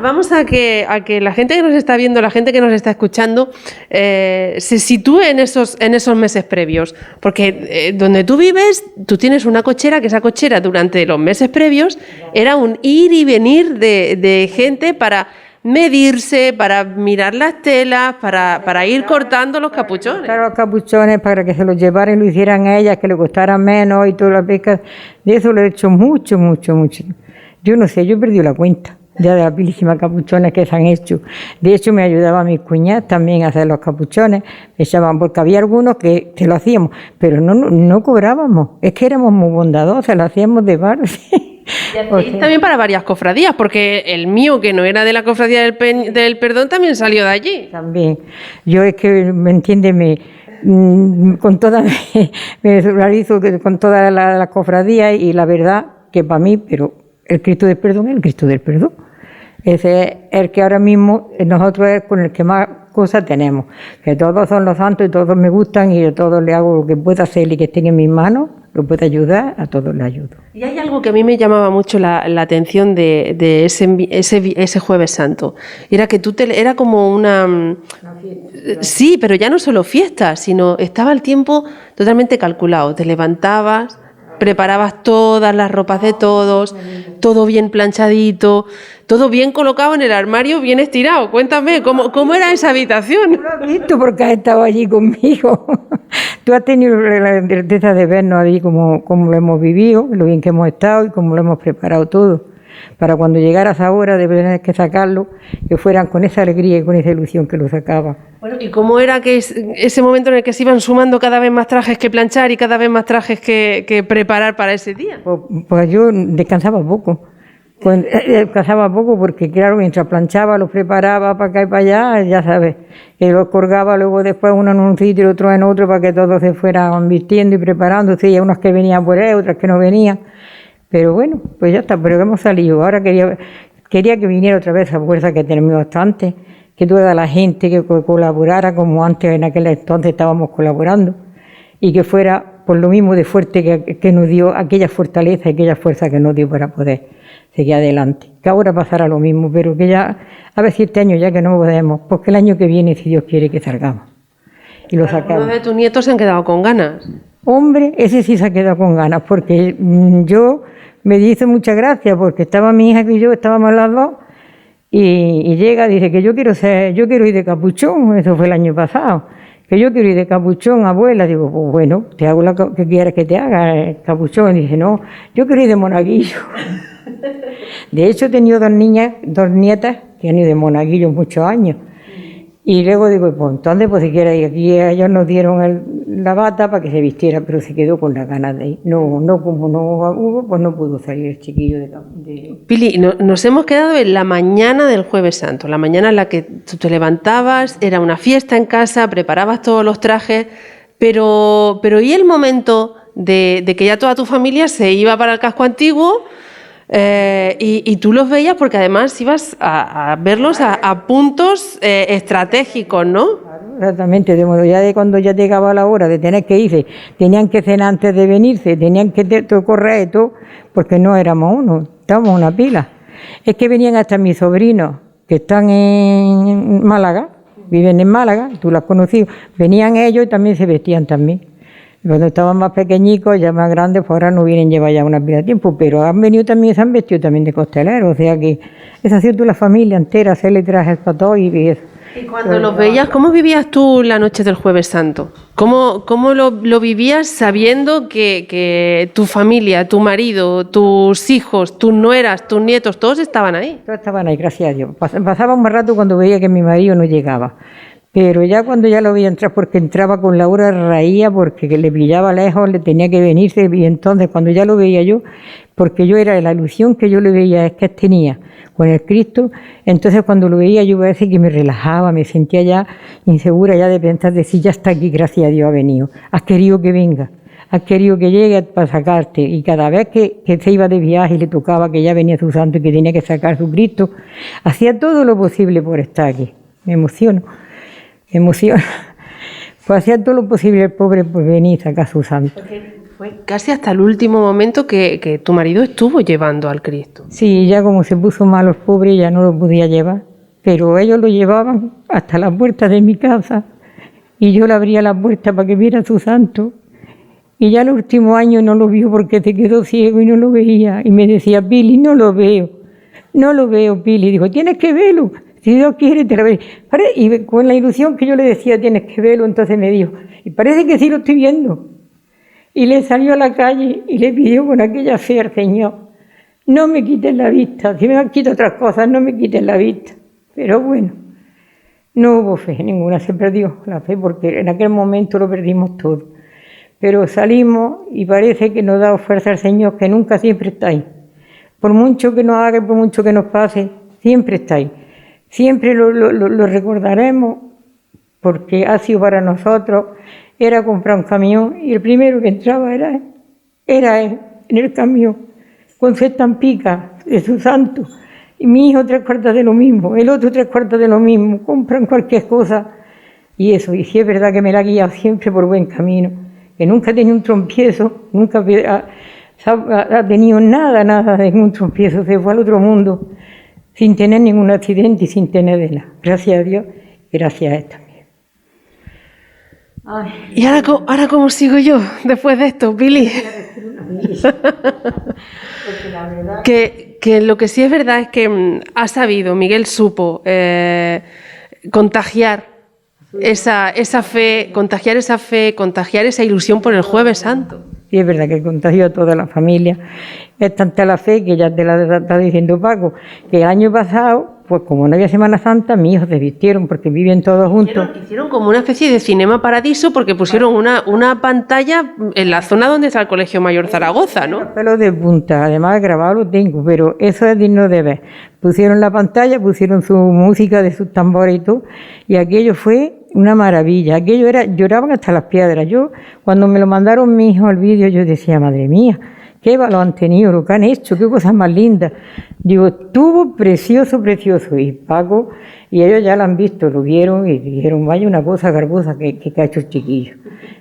vamos a que la gente que nos está viendo, la gente que nos está escuchando, se sitúe en esos meses previos. Porque donde tú vives, tú tienes una cochera, que esa cochera durante los meses previos era un ir y venir de gente para medirse, para mirar las telas, para ir cortando los capuchones. Claro, los capuchones para que se los llevaran y lo hicieran a ellas, que le costaran menos y toda la pesca. De eso lo he hecho mucho. Yo no sé, yo he perdido la cuenta. ya de las pilísimas capuchones que se han hecho. De hecho, me ayudaba a mis cuñadas también a hacer los capuchones, me echaban, porque había algunos que te lo hacíamos, pero no cobrábamos, es que éramos muy bondadosas, lo hacíamos de parte. Y también para varias cofradías, porque el mío, que no era de la cofradía del Perdón, también salió de allí. También. Yo es que, ¿me entiendes? Con toda, me solidarizo con todas las cofradías y la verdad que para mí, pero el Cristo del Perdón es el Cristo del Perdón. Ese es el que ahora mismo nosotros es con el que más cosas tenemos. Que todos son los santos y todos me gustan y a todos le hago lo que pueda hacer y que estén en mis manos, lo pueda ayudar, a todos les ayudo. Y hay algo que a mí me llamaba mucho la atención de ese Jueves Santo. Era que era como una fiesta. Sí, pero ya no solo fiesta, sino estaba el tiempo totalmente calculado. Te levantabas, preparabas todas las ropas de todos, todo bien planchadito, todo bien colocado en el armario, bien estirado. Cuéntame, ¿cómo era esa habitación? Tú lo has visto porque has estado allí conmigo. Tú has tenido la certeza de vernos allí como lo hemos vivido, lo bien que hemos estado y cómo lo hemos preparado todo. Para cuando llegara esa hora de tener que sacarlo, que fueran con esa alegría y con esa ilusión que lo sacaba. Bueno, ¿y cómo era que ese momento en el que se iban sumando cada vez más trajes que planchar y cada vez más trajes que preparar para ese día? Pues yo descansaba poco. Descansaba poco porque, claro, mientras planchaba, los preparaba para acá y para allá, ya sabes, que los colgaba luego después uno en un sitio y otro en otro para que todos se fueran vistiendo y preparando. Sí, hay unos que venían por ahí, otras que no venían. Pero bueno, pues ya está, pero hemos salido. Ahora quería que viniera otra vez esa fuerza que tenemos bastante, que toda la gente que colaborara como antes en aquel entonces estábamos colaborando y que fuera por lo mismo de fuerte que nos dio aquella fortaleza y aquella fuerza que nos dio para poder seguir adelante. Que ahora pasará lo mismo, pero que ya, a ver si este año ya que no podemos, porque el año que viene, si Dios quiere, que salgamos. Y lo sacamos. ¿Algunos de tus nietos se han quedado con ganas? Hombre, ese sí se ha quedado con ganas, porque yo me hizo mucha gracia, porque estaba mi hija y yo, estábamos las dos, y llega, dice que yo quiero ir de capuchón, eso fue el año pasado, que yo quiero ir de capuchón, abuela. Digo, pues bueno, te hago lo que quieras que te haga, capuchón. Dice, no, yo quiero ir de monaguillo. De hecho, he tenido dos nietas que han ido de monaguillo muchos años. Y luego digo, pues entonces, pues si quieres ir aquí, ellos nos dieron la bata para que se vistiera, pero se quedó con las ganas de ir. No, como no hubo, pues no pudo salir el chiquillo de... Pili, nos hemos quedado en la mañana del Jueves Santo, la mañana en la que tú te levantabas, era una fiesta en casa, preparabas todos los trajes, pero ¿y el momento de que ya toda tu familia se iba para el casco antiguo? Y tú los veías porque además ibas a verlos a puntos estratégicos, ¿no? Exactamente, de modo ya de cuando ya llegaba la hora de tener que irse, tenían que cenar antes de venirse, tenían que correr y todo, porque no éramos uno, estábamos una pila. Es que venían hasta mis sobrinos, que están en Málaga, viven en Málaga, tú los has conocido, venían ellos y también se vestían también. Cuando estaban más pequeñicos, ya más grandes, pues ahora no vienen llevar ya una pila de tiempo, pero han venido también, se han vestido también de costeleros, o sea que esa ha sido toda la familia entera, hacerle trajes para todos y eso. Y cuando los veías, ¿cómo vivías tú la noche del Jueves Santo? ¿Cómo lo vivías sabiendo que tu familia, tu marido, tus hijos, tus nueras, tus nietos, todos estaban ahí? Todos estaban ahí, gracias a Dios. Pasaba un rato cuando veía que mi marido no llegaba. Pero ya cuando ya lo veía entrar, porque entraba con Laura, reía porque le pillaba lejos, le tenía que venirse, y entonces cuando ya lo veía yo, porque yo era la ilusión que yo le veía, es que tenía con el Cristo, entonces cuando lo veía yo veía que me relajaba, me sentía ya insegura ya de pensar de si ya está aquí, gracias a Dios ha venido, has querido que venga, has querido que llegue para sacarte, y cada vez que se iba de viaje y le tocaba que ya venía su santo y que tenía que sacar su Cristo, hacía todo lo posible por estar aquí. Me emociono. Pues hacía todo lo posible el pobre por venir a sacar su santo. Porque fue casi hasta el último momento que tu marido estuvo llevando al Cristo. Sí, ya como se puso malo el pobre ya no lo podía llevar, pero ellos lo llevaban hasta la puerta de mi casa y yo le abría la puerta para que viera su santo. Y ya el último año no lo vio porque se quedó ciego y no lo veía. Y me decía, Pili, no lo veo, Pili. Dijo, tienes que verlo. Si Dios quiere, te lo veré. Y con la ilusión que yo le decía, tienes que verlo, entonces me dijo, y parece que sí lo estoy viendo. Y le salió a la calle y le pidió con aquella fe al Señor. no me quiten la vista, si me quito otras cosas, no me quiten la vista. Pero bueno, no hubo fe ninguna, se perdió la fe porque en aquel momento lo perdimos todo. Pero salimos y parece que nos da fuerza al Señor, que nunca siempre está ahí. Por mucho que nos haga, por mucho que nos pase, siempre está ahí. Siempre lo recordaremos porque ha sido para nosotros, era comprar un camión y el primero que entraba era él en el camión, con su estampica de su santo. Y mi hijo 3/4 de lo mismo, el otro 3/4 de lo mismo, compran cualquier cosa. Y eso, y sí es verdad que me la ha guiado siempre por buen camino, que nunca ha tenido un trompiezo, nunca ha tenido nada de un trompiezo, se fue al otro mundo sin tener ningún accidente y sin tener de nada. Gracias a Dios, gracias a él también. Ay. ¿Y ahora cómo sigo yo después de esto, Pili? Que lo que sí es verdad es que ha sabido, Miguel supo contagiar esa fe, contagiar esa ilusión por el Jueves Santo. Sí, es verdad que contagió a toda la familia. Es tanta la fe que ya te la está diciendo Paco, que el año pasado, pues como no había Semana Santa, mis hijos se vistieron porque viven todos juntos. Hicieron como una especie de cinema paradiso porque pusieron una pantalla en la zona donde está el Colegio Mayor Zaragoza, ¿no? Pelos de punta, además grabado lo tengo, pero eso es digno de ver. Pusieron la pantalla, pusieron su música de sus tambores y todo, y aquello fue una maravilla. Aquello lloraban hasta las piedras. Yo, cuando me lo mandaron mis hijos al vídeo, yo decía, madre mía, qué valor han tenido, lo que han hecho, qué cosas más lindas. Digo, estuvo precioso. Y Paco y ellos ya lo han visto, lo vieron y dijeron, vaya una cosa garbosa que ha hecho el chiquillo.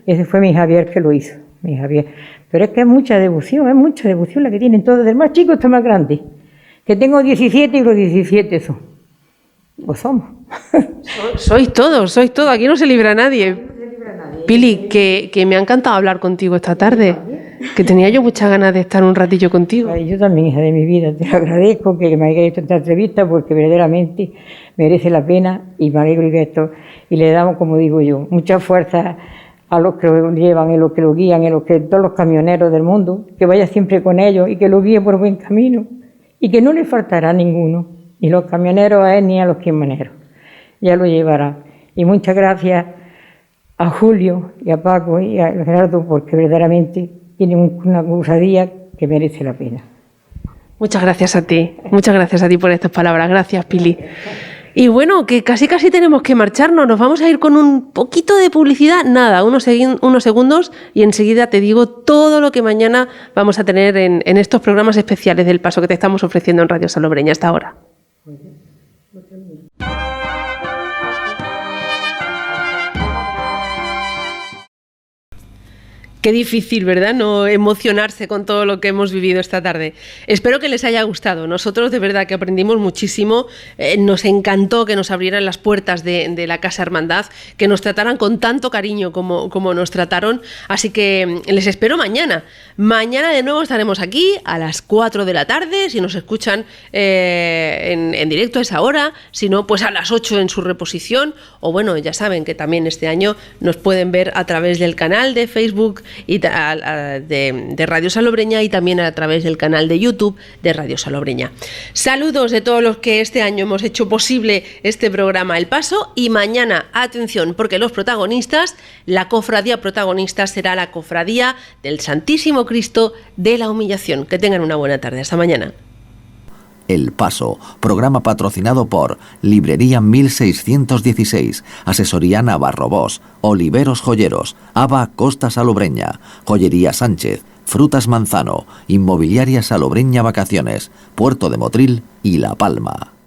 Ese fue mi Javier que lo hizo, mi Javier. Pero es que es mucha devoción la que tienen todos, del más chico hasta el más grande. Que tengo 17 y los 17 son. Pues somos. Sois todos, aquí no se libra nadie. Pili, que me ha encantado hablar contigo esta tarde, que tenía yo muchas ganas de estar un ratillo contigo. Ay, yo también, hija de mi vida, te agradezco que me hayas hecho esta entrevista porque verdaderamente merece la pena y me alegro de esto. Y le damos, como digo yo, mucha fuerza a los que lo llevan, a los que lo guían, a todos los camioneros del mundo, que vaya siempre con ellos y que lo guíe por buen camino y que no le faltará a ninguno, ni los camioneros a él ni a los quimaneros. Ya lo llevará. Y muchas gracias a Julio y a Paco y a Gerardo porque verdaderamente tienen una cofradía que merece la pena. Muchas gracias a ti por estas palabras. Gracias, Pili. Y bueno, que casi tenemos que marcharnos. Nos vamos a ir con un poquito de publicidad. Nada, unos segundos y enseguida te digo todo lo que mañana vamos a tener en estos programas especiales del Paso que te estamos ofreciendo en Radio Salobreña hasta ahora. Qué difícil, ¿verdad? No emocionarse con todo lo que hemos vivido esta tarde. Espero que les haya gustado. Nosotros de verdad que aprendimos muchísimo. Nos encantó que nos abrieran las puertas de la Casa Hermandad, que nos trataran con tanto cariño como nos trataron. Así que les espero mañana. Mañana de nuevo estaremos aquí a las 4 de la tarde. Si nos escuchan en directo a esa hora. Si no, pues a las 8 en su reposición. O bueno, ya saben que también este año nos pueden ver a través del canal de Facebook y de Radio Salobreña y también a través del canal de YouTube de Radio Salobreña. Saludos de todos los que este año hemos hecho posible este programa El Paso y mañana, atención, porque los protagonistas, la cofradía protagonista será la cofradía del Santísimo Cristo de la Humillación. Que tengan una buena tarde. Hasta mañana. El Paso, programa patrocinado por Librería 1616, Asesoría Navarro Bosch, Oliveros Joyeros, Aba Costa Salobreña, Joyería Sánchez, Frutas Manzano, Inmobiliaria Salobreña Vacaciones, Puerto de Motril y La Palma.